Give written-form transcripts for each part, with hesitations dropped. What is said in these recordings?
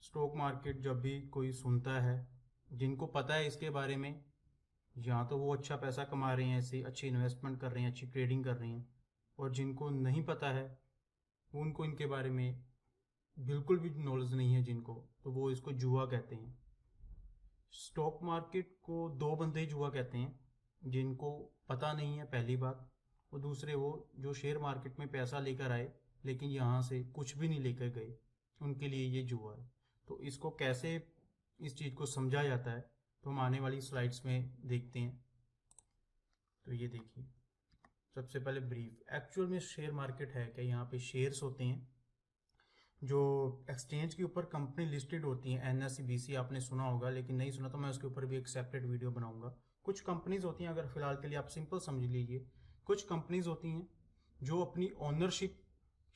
Stock market जब भी कोई सुनता है, जिनको पता है इसके बारे में, या तो वो अच्छा पैसा कमा रहे हैं, ऐसे अच्छी इन्वेस्टमेंट कर रहे हैं, अच्छी ट्रेडिंग कर रहे हैं, और जिनको नहीं पता है, उनको इनके बारे में बिल्कुल भी नॉलेज नहीं है जिनको, तो वो इसको जुआ कहते हैं। स्टॉक मार्केट को दो बंदे ही जुआ कहते हैं, जिनको पता नहीं है पहली बात, और दूसरे वो जो शेयर मार्केट में पैसा लेकर आए लेकिन यहाँ से कुछ भी नहीं लेकर गए, उनके लिए ये जुआ है। तो इसको कैसे इस चीज़ को समझा जाता है, तो हम आने वाली स्लाइड्स में देखते हैं। तो ये देखिए, सबसे पहले ब्रीफ एक्चुअल में शेयर मार्केट है क्या। यहाँ पे शेयर्स होते हैं जो एक्सचेंज के ऊपर कंपनी लिस्टेड होती हैं, एनएससी बीसी आपने सुना होगा, लेकिन नहीं सुना तो मैं उसके ऊपर भी एक सेपरेट वीडियो बनाऊंगा। कुछ कंपनीज होती हैं, अगर फिलहाल के लिए आप सिंपल समझ लीजिए, कुछ कंपनीज होती हैं जो अपनी ओनरशिप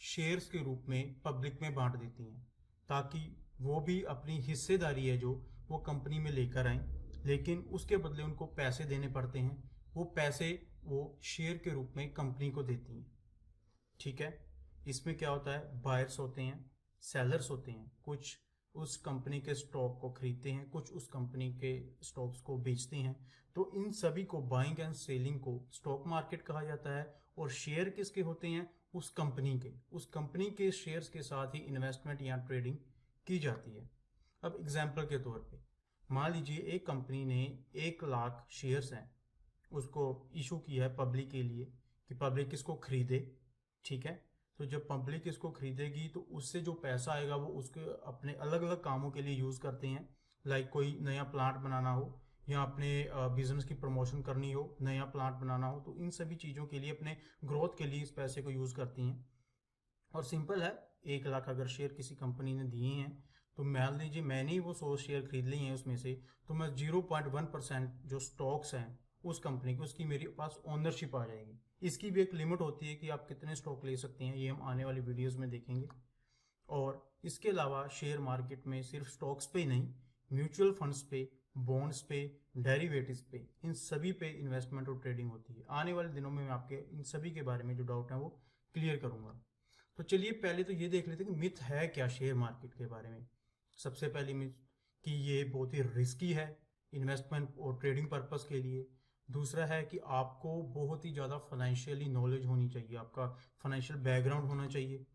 शेयर्स के रूप में पब्लिक में बांट देती हैं, ताकि वो भी अपनी हिस्सेदारी है जो वो कंपनी में लेकर आए, लेकिन उसके बदले उनको पैसे देने पड़ते हैं। वो पैसे वो शेयर के रूप में कंपनी को देती हैं। ठीक है, इसमें क्या होता है, बायर्स होते हैं, सेलर्स होते हैं, कुछ उस कंपनी के स्टॉक को खरीदते हैं, कुछ उस कंपनी के स्टॉक्स को बेचते हैं। तो इन सभी को बाइंग एंड सेलिंग को स्टॉक मार्केट कहा जाता है। और शेयर किसके होते हैं, उस कंपनी के शेयर्स के साथ ही इन्वेस्टमेंट या ट्रेडिंग की जाती है। अब एग्जाम्पल के तौर पे मान लीजिए एक कंपनी ने 1 लाख शेयर्स हैं, उसको इशू किया है पब्लिक के लिए कि पब्लिक इसको खरीदे। ठीक है, तो जब पब्लिक इसको खरीदेगी तो उससे जो पैसा आएगा वो उसके अपने अलग अलग कामों के लिए यूज़ करते हैं। लाइक कोई नया प्लांट बनाना हो, या अपने बिजनेस की प्रमोशन करनी हो, नया प्लांट बनाना हो, तो इन सभी चीज़ों के लिए, अपने ग्रोथ के लिए इस पैसे को यूज़ करती हैं। और सिंपल है, 1 लाख अगर शेयर किसी कंपनी ने दिए हैं, तो मान लीजिए मैंने ही वो 100 शेयर खरीद लिए हैं उसमें से, तो मैं 0.1% जो स्टॉक्स हैं उस कंपनी की, उसकी मेरे पास ओनरशिप आ जाएगी। इसकी भी एक लिमिट होती है कि आप कितने स्टॉक ले सकते हैं, ये हम आने वाली वीडियोस में देखेंगे। और इसके अलावा शेयर मार्केट में सिर्फ स्टॉक्स पे ही नहीं, म्यूचुअल फंड्स पे, बॉन्ड्स पे, डेरिवेटिव्स पे, इन सभी पे इन्वेस्टमेंट और ट्रेडिंग होती है। आने वाले दिनों में मैं आपके इन सभी के बारे में जो डाउट है वो क्लियर करूंगा। तो चलिए पहले तो ये देख लेते हैं कि मिथ है क्या शेयर मार्केट के बारे में। सबसे पहली मिथ कि ये बहुत ही रिस्की है इन्वेस्टमेंट और ट्रेडिंग पर्पस के लिए। दूसरा है कि आपको बहुत ही ज़्यादा फाइनेंशियली नॉलेज होनी चाहिए, आपका फाइनेंशियल बैकग्राउंड होना चाहिए।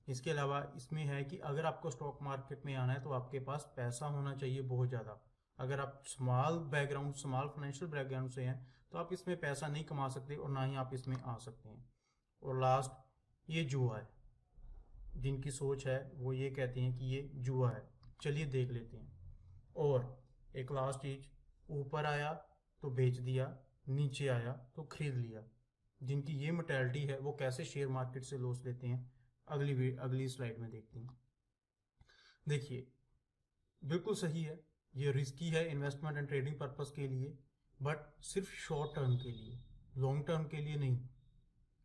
इसके अलावा इसमें है कि अगर आपको स्टॉक मार्केट में आना है तो आपके पास पैसा होना चाहिए बहुत ज़्यादा। अगर आप स्मॉल फाइनेंशियल बैकग्राउंड से हैं तो आप इसमें पैसा नहीं कमा सकते, और ना ही आप इसमें आ सकते हैं। और लास्ट, ये जुआ है। जिनकी सोच है वो ये कहते हैं कि ये जुआ है। चलिए देख लेते हैं। और एक लास्ट चीज, ऊपर आया तो बेच दिया, नीचे आया तो खरीद लिया। जिनकी ये मेंटालिटी है वो कैसे शेयर मार्केट से लॉस लेते हैं, अगली स्लाइड में देखते हैं। देखिए, बिल्कुल सही है, ये रिस्की है इन्वेस्टमेंट एंड ट्रेडिंग पर्पस के लिए, बट सिर्फ शॉर्ट टर्म के लिए, लॉन्ग टर्म के लिए नहीं।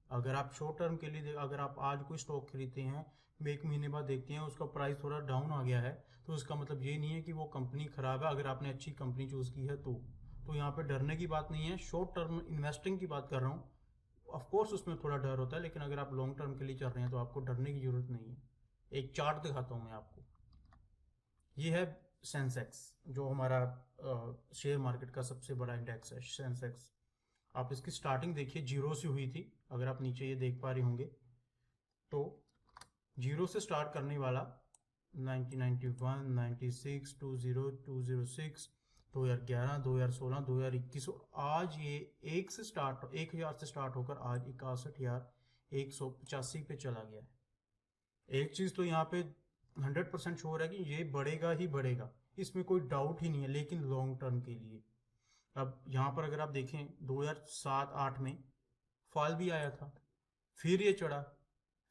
अगर आप शॉर्ट टर्म के लिए, अगर आप आज कोई स्टॉक खरीदते हैं, 1 महीने बाद देखते हैं उसका प्राइस थोड़ा डाउन आ गया है, तो उसका मतलब ये नहीं है कि वो कंपनी खराब है। अगर आपने अच्छी कंपनी चूज की है तो यहाँ पे डरने की बात नहीं है। शॉर्ट टर्म इन्वेस्टिंग की बात कर रहा हूँ, ऑफकोर्स उसमें थोड़ा डर होता है, लेकिन अगर आप लॉन्ग टर्म के लिए चल रहे हैं तो आपको डरने की जरूरत नहीं है। एक चार्ट दिखाता हूँ मैं आपको। ये है सेंसेक्स, जो हमारा शेयर मार्केट का सबसे बड़ा इंडेक्स है, सेंसेक्स। आप इसकी स्टार्टिंग देखिए, जीरो से हुई थी, अगर आप नीचे ये देख पा रहे होंगे तो जीरो से स्टार्ट करने वाला 1991, 96, 20, 206, 2011, 2016, 2021, आज ये 1,000 से स्टार्ट होकर आज 61,185 पे चला गया है। एक चीज तो यहाँ पे 100% श्योर है कि ये बढ़ेगा ही बढ़ेगा, इसमें कोई डाउट ही नहीं है, लेकिन लॉन्ग टर्म के लिए। अब यहाँ पर अगर आप देखें 2007-8 में फॉल भी आया था, फिर ये चढ़ा,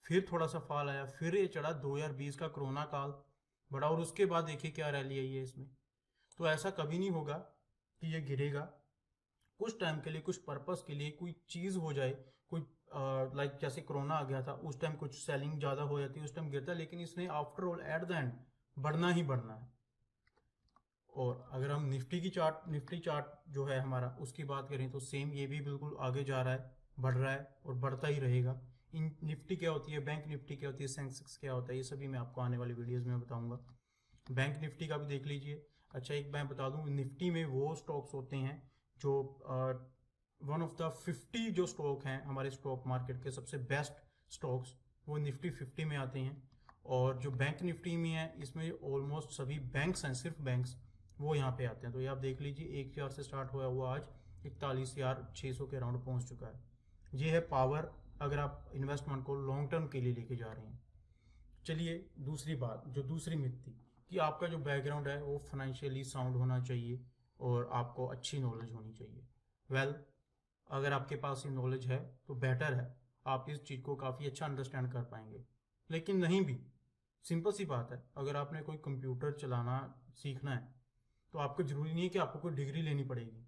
फिर थोड़ा सा फॉल आया, फिर ये चढ़ा, 2020 का कोरोना काल बढ़ा, और उसके बाद देखिए क्या रैली आई है इसमें। तो ऐसा कभी नहीं होगा कि ये गिरेगा। कुछ टाइम के लिए, कुछ पर्पस के लिए कोई चीज़ हो जाए, कोई लाइक जैसे कोरोना आ गया था, उस टाइम कुछ सेलिंग ज़्यादा हो जाती है, उस टाइम गिरता है, लेकिन इसने after all at the end बढ़ना ही बढ़ना है। और अगर हम निफ्टी चार्ट जो है हमारा, उसकी बात करें तो सेम ये भी बिल्कुल आगे जा रहा है, बढ़ रहा है और बढ़ता ही रहेगा। इन निफ्टी क्या होती है, बैंक निफ्टी क्या होती है, सेंसेक्स क्या होता है, ये सभी मैं आपको आने वाली वीडियोस में बताऊंगा। बैंक निफ्टी का भी देख लीजिए। अच्छा, एक मैं बता दूं, निफ्टी में वो स्टॉक्स होते हैं जो वन ऑफ द 50 जो स्टॉक हैं हमारे स्टॉक मार्केट के सबसे बेस्ट स्टॉक्स, वो निफ्टी 50 में आते हैं। और जो बैंक निफ्टी में है, इसमें ऑलमोस्ट सभी बैंक्स हैं, सिर्फ बैंक्स, वो यहाँ पे आते हैं। तो ये आप देख लीजिए, 1,000 से स्टार्ट हुआ हुआ आज 41,600 के अराउंड पहुँच चुका है। ये है पावर, अगर आप इन्वेस्टमेंट को लॉन्ग टर्म के लिए लेके जा रहे हैं। चलिए दूसरी बात, जो दूसरी मिथ थी कि आपका जो बैकग्राउंड है वो फाइनेंशियली साउंड होना चाहिए और आपको अच्छी नॉलेज होनी चाहिए। वेल, अगर आपके पास ये नॉलेज है तो बेटर है, आप इस चीज़ को काफ़ी अच्छा अंडरस्टैंड कर पाएंगे। लेकिन नहीं भी, सिंपल सी बात है, अगर आपने कोई कंप्यूटर चलाना सीखना है तो आपको ज़रूरी नहीं है कि आपको कोई डिग्री लेनी पड़ेगी।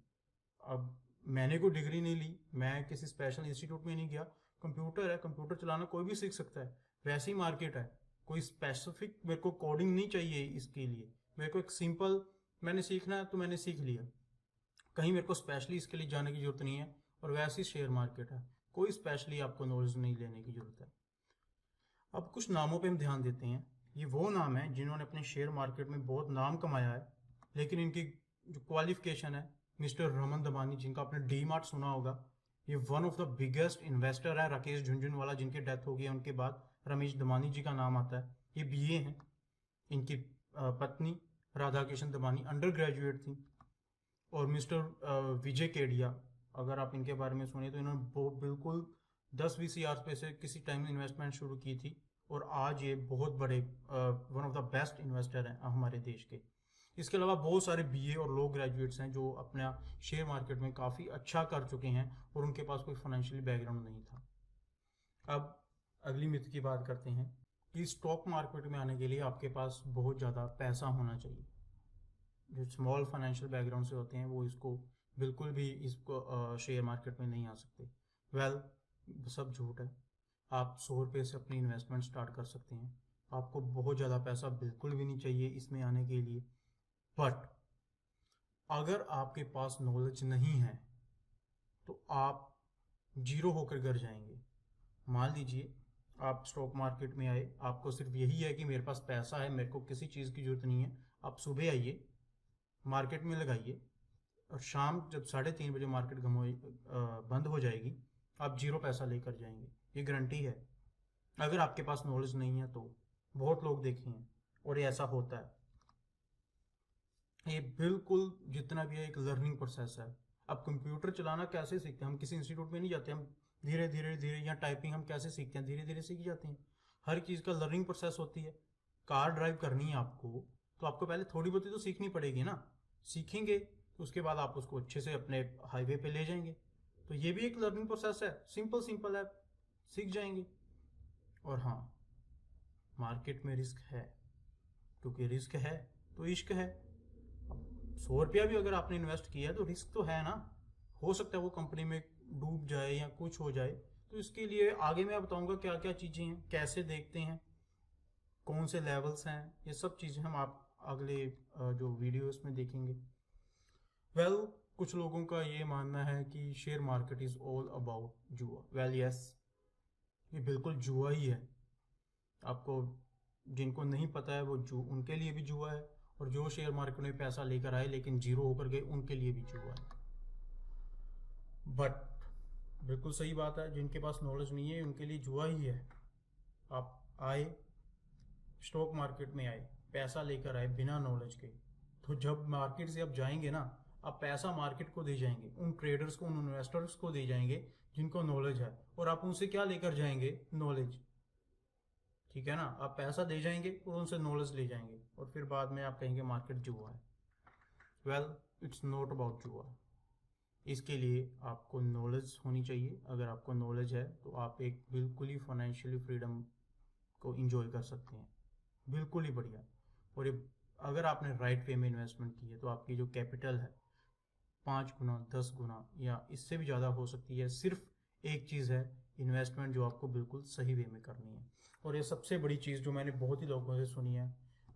अब मैंने कोई डिग्री नहीं ली, मैं किसी स्पेशल इंस्टीट्यूट में नहीं गया। कंप्यूटर है, कंप्यूटर चलाना कोई भी सीख सकता है। वैसी मार्केट है, कोई स्पेसिफिक मेरे को कोडिंग नहीं चाहिए इसके लिए। मेरे को एक सिंपल, मैंने सीखना है तो मैंने सीख लिया, कहीं मेरे को स्पेशली इसके लिए जाने की जरूरत नहीं है। और वैसी शेयर मार्केट है, कोई स्पेशली आपको नॉलेज नहीं लेने की जरूरत है। अब कुछ नामों पे हम ध्यान देते हैं। ये वो नाम है जिन्होंने अपने शेयर मार्केट में बहुत नाम कमाया है, लेकिन इनकी जो क्वालिफिकेशन है, मिस्टर रमन दमानी, जिनका आपने डी मार्ट सुना होगा, ये one of the biggest investor है। राकेश झुनझुनवाला जिनकी डेथ हो गई है, उनके बाद रमेश दमानी जी का नाम आता है। ये बीए हैं। इनकी पत्नी राधा किशन दमानी अंडर ग्रेजुएट थी। और मिस्टर विजय केडिया, अगर आप इनके बारे में सुने तो इन्होंने बिल्कुल 10-20 हज़ार रुपये से किसी टाइम इन्वेस्टमेंट शुरू की थी, और आज ये बहुत बड़े one of the best investor हैं हमारे देश के। इसके अलावा बहुत सारे बीए और लो ग्रेजुएट्स हैं जो अपना शेयर मार्केट में काफ़ी अच्छा कर चुके हैं और उनके पास कोई फाइनेंशियल बैकग्राउंड नहीं था। अब अगली मिथ की बात करते हैं कि स्टॉक मार्केट में आने के लिए आपके पास बहुत ज़्यादा पैसा होना चाहिए। जो स्मॉल फाइनेंशियल बैकग्राउंड से होते हैं वो इसको बिल्कुल भी इसको शेयर मार्केट में नहीं आ सकते। वेल, सब झूठ है। आप 100 रुपये से अपनी इन्वेस्टमेंट स्टार्ट कर सकते हैं। आपको बहुत ज़्यादा पैसा बिल्कुल भी नहीं चाहिए इसमें आने के लिए। बट अगर आपके पास नॉलेज नहीं है तो आप जीरो होकर गिर जाएंगे। मान लीजिए आप स्टॉक मार्केट में आए, आपको सिर्फ यही है कि मेरे पास पैसा है, मेरे को किसी चीज़ की जरूरत नहीं है। आप सुबह आइए, मार्केट में लगाइए, और शाम जब 3:30 बजे मार्केट बंद हो जाएगी, आप जीरो पैसा लेकर जाएंगे, ये गारंटी है। अगर आपके पास नॉलेज नहीं है तो बहुत लोग देखे हैं और ये ऐसा होता है। ये बिल्कुल जितना भी है एक लर्निंग प्रोसेस है। अब कंप्यूटर चलाना कैसे सीखते हैं? हम किसी इंस्टीट्यूट में नहीं जाते, हम धीरे धीरे धीरे, या टाइपिंग हम कैसे सीखते हैं? धीरे धीरे सीख जाते हैं। हर चीज़ का लर्निंग प्रोसेस होती है। कार ड्राइव करनी है आपको, तो आपको पहले थोड़ी बहुत तो सीखनी पड़ेगी ना। सीखेंगे तो उसके बाद आप उसको अच्छे से अपने हाईवे पे ले जाएंगे। तो ये भी एक लर्निंग प्रोसेस है, सिंपल सिंपल है, सीख जाएंगे। और हाँ, मार्केट में रिस्क है, क्योंकि रिस्क है तो इश्क है। 100 रुपया भी अगर आपने इन्वेस्ट किया है तो रिस्क तो है ना। हो सकता है वो कंपनी में डूब जाए या कुछ हो जाए। तो इसके लिए आगे मैं बताऊंगा क्या क्या चीज़ें हैं, कैसे देखते हैं, कौन से लेवल्स हैं, ये सब चीज़ें हम आप अगले जो वीडियोस में देखेंगे। वेल, कुछ लोगों का ये मानना है कि share market is all about जुआ। वेल यस, ये बिल्कुल जुआ ही है। आपको, जिनको नहीं पता है वो उनके लिए भी जुआ है, और जो शेयर मार्केट में पैसा लेकर आए लेकिन जीरो होकर गए उनके लिए भी जुआ है। बट बिल्कुल सही बात है, जिनके पास नॉलेज नहीं है उनके लिए जुआ ही है। आप आए, स्टॉक मार्केट में आए, पैसा लेकर आए बिना नॉलेज के, तो जब मार्केट से आप जाएंगे ना, आप पैसा मार्केट को दे जाएंगे, उन ट्रेडर्स को, उन इन्वेस्टर्स को दे जाएंगे जिनको नॉलेज है। और आप उनसे क्या लेकर जाएंगे? नॉलेज। ठीक है ना, आप पैसा दे जाएंगे और उनसे नॉलेज ले जाएंगे, और फिर बाद में आप कहेंगे मार्केट जुआ है। वेल, इट्स नॉट अबाउट जुआ। इसके लिए आपको नॉलेज होनी चाहिए। अगर आपको नॉलेज है तो आप एक बिल्कुल ही फाइनेंशियली फ्रीडम को इंजॉय कर सकते हैं, बिल्कुल ही बढ़िया। और ये अगर आपने राइट वे में इन्वेस्टमेंट की है तो आपकी जो कैपिटल है 5 गुना 10 गुना या इससे भी ज़्यादा हो सकती है। सिर्फ एक चीज़ है, इन्वेस्टमेंट जो आपको बिल्कुल सही वे में करनी है। और ये सबसे बड़ी चीज़ जो मैंने बहुत ही लोगों से सुनी है,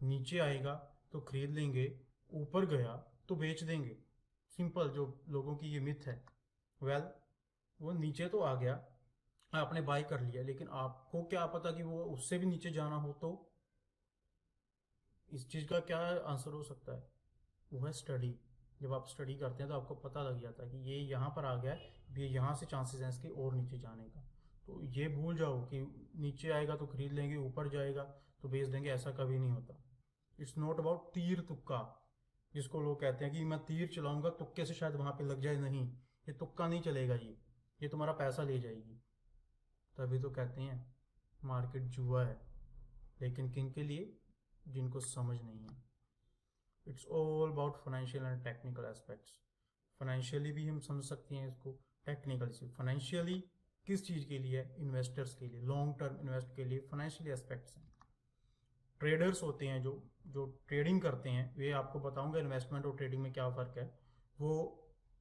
नीचे आएगा तो खरीद लेंगे, ऊपर गया तो बेच देंगे। सिंपल, जो लोगों की ये मिथ है। वेल, वो नीचे तो आ गया, आपने बाय कर लिया, लेकिन आपको क्या पता कि वो उससे भी नीचे जाना हो। तो इस चीज़ का क्या आंसर हो सकता है? वो है स्टडी। जब आप स्टडी करते हैं तो आपको पता लग जाता है कि ये यहाँ पर आ गया है, ये यहाँ से चांसेस हैं इसके और नीचे जाने का। तो ये भूल जाओ कि नीचे आएगा तो खरीद लेंगे, ऊपर जाएगा तो बेच देंगे, ऐसा कभी नहीं होता। इट्स नॉट अबाउट तीर तुक्का, जिसको लोग कहते हैं कि मैं तीर चलाऊंगा तुक्के से शायद वहां पे लग जाए। नहीं, ये तुक्का नहीं चलेगा, ये तुम्हारा पैसा ले जाएगी। तभी तो कहते हैं मार्केट जुआ है, लेकिन किन के लिए? जिनको समझ नहीं है। It's all about financial and technical aspects. Financially भी हम समझ सकते हैं इसको, टेक्निकली से। फाइनेंशियली किस चीज़ के लिए? इन्वेस्टर्स के लिए, लॉन्ग टर्म इन्वेस्ट के लिए फाइनेंशियली एस्पेक्ट्स हैं। ट्रेडर्स होते हैं जो जो ट्रेडिंग करते हैं, वे आपको बताऊंगा इन्वेस्टमेंट और ट्रेडिंग में क्या फ़र्क है। वो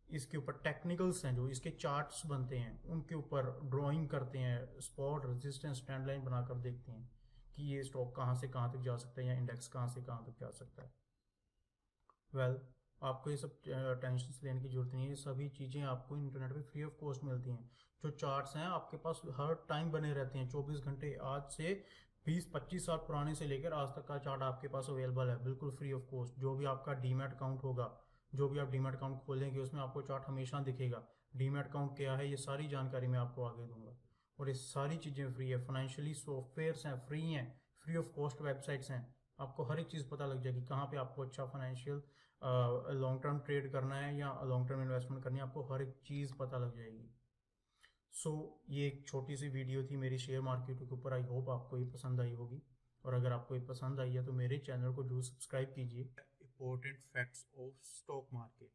इसके ऊपर टेक्निकल्स हैं, जो इसके चार्ट्स बनते हैं उनके ऊपर ड्राइंग करते हैं, स्पॉट रेजिस्टेंस ट्रेंड लाइन बनाकर देखते हैं कि ये स्टॉक कहाँ से कहाँ तक जा सकता है या इंडेक्स कहाँ से कहाँ तक जा सकता है। वेल, आपको ये सब टेंशन लेने की जरूरत नहीं है। ये सभी चीज़ें आपको इंटरनेट पे फ्री ऑफ कॉस्ट मिलती हैं। जो चार्ट्स हैं आपके पास हर टाइम बने रहते हैं, 24 घंटे। आज से 20-25 साल पुराने से लेकर आज तक का चार्ट आपके पास अवेलेबल है, बिल्कुल फ्री ऑफ कॉस्ट। जो भी आपका डीमैट अकाउंट होगा, जो भी आप डीमैट अकाउंट खोलेंगे उसमें आपको चार्ट हमेशा दिखेगा। डीमैट अकाउंट क्या है, ये सारी जानकारी मैं आपको आगे दूंगा। और ये सारी चीज़ें फ्री है। फाइनेंशियली सॉफ्टवेयर्स हैं, फ्री हैं, फ्री ऑफ कॉस्ट वेबसाइट्स हैं। आपको हर एक चीज़ पता लग जाएगी कहाँ पे आपको अच्छा फाइनेंशियल लॉन्ग टर्म ट्रेड करना है या लॉन्ग टर्म इन्वेस्टमेंट करनी है, आपको हर एक चीज़ पता लग जाएगी। सो ये एक छोटी सी वीडियो थी मेरी शेयर मार्केट के ऊपर। आई होप आपको ये पसंद आई होगी, और अगर आपको ये पसंद आई है तो मेरे चैनल को जरूर सब्सक्राइब कीजिए। Important facts of stock market.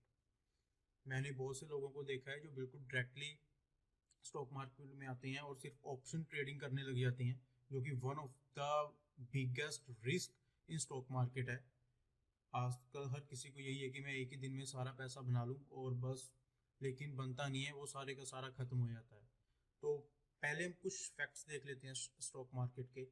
मैंने बहुत से लोगों को देखा है जो बिल्कुल डायरेक्टली स्टॉक मार्केट में आते हैं और सिर्फ ऑप्शन ट्रेडिंग करने लग जाते हैं, जो कि one of the biggest risk in stock market है। आजकल हर किसी को यही है कि मैं एक ही दिन में सारा पैसा बना लूं और बस, लेकिन बनता नहीं है, वो सारे का सारा खत्म हो जाता है। तो पहले हम कुछ फैक्ट्स देख लेते हैं स्टॉक मार्केट के,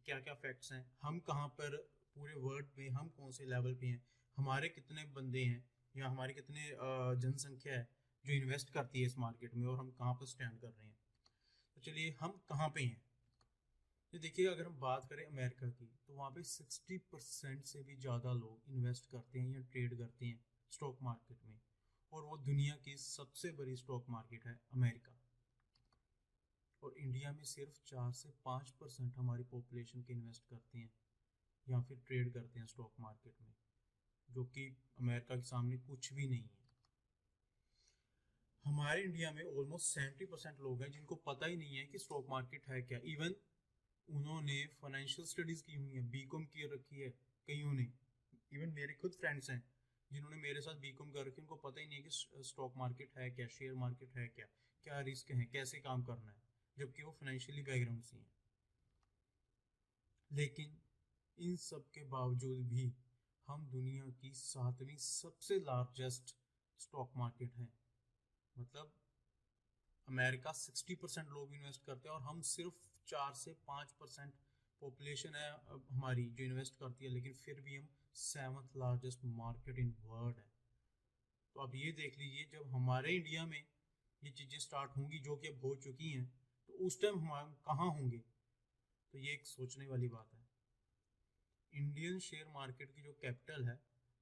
क्या क्या फैक्ट्स हैं, हम कहाँ पर पूरे वर्ल्ड में, हम कौन से लेवल पे हैं, हमारे कितने बंदे हैं या हमारी कितने जनसंख्या है जो इन्वेस्ट करती है इस मार्केट में, और हम कहाँ पर स्टैंड कर रहे हैं। तो चलिए, हम कहाँ पे हैं। तो देखिए, अगर हम बात करें अमेरिका की, तो वहाँ पे 60% से भी ज़्यादा लोग इन्वेस्ट करते हैं या ट्रेड करते हैं स्टॉक मार्केट में। और वो दुनिया की सबसे बड़ी स्टॉक मार्केट है अमेरिका। और इंडिया में सिर्फ 4 से 5% हमारी पॉपुलेशन के इन्वेस्ट करते हैं या फिर ट्रेड करते हैं स्टॉक मार्केट में, जो कि अमेरिका के सामने कुछ भी नहीं है। हमारे इंडिया में ऑलमोस्ट 70% लोग हैं जिनको पता ही नहीं है कि स्टॉक मार्केट है क्या। इवन उन्होंने फाइनेंशियल स्टडीज की हुई है, बीकॉम की रखी है कईयों ने। इवन मेरे खुद फ्रेंड्स हैं जिन्होंने मेरे साथ बीकॉम कर रखी है, उनको पता ही नहीं है कि स्टॉक मार्केट है क्या, शेयर मार्केट है क्या, क्या रिस्क है, कैसे काम करना है, जबकि वो फाइनेंशियली बैकग्राउंड से हैं। लेकिन इन सब के बावजूद भी हम दुनिया की 7वीं सबसे लार्जेस्ट स्टॉक मार्केट है। मतलब अमेरिका 60% लोग इन्वेस्ट करते हैं और हम सिर्फ 4 से 5% पॉपुलेशन है हमारी जो इन्वेस्ट करती है, लेकिन फिर भी हम 7th largest market in world है। तो अब ये देख लीजिए, जब हमारे इंडिया में ये चीज़ें स्टार्ट होंगी, जो कि अब हो चुकी हैं, तो उस टाइम हम कहाँ होंगे। तो ये एक सोचने वाली बात है। इंडियन शेयर मार्केट की जो कैपिटल है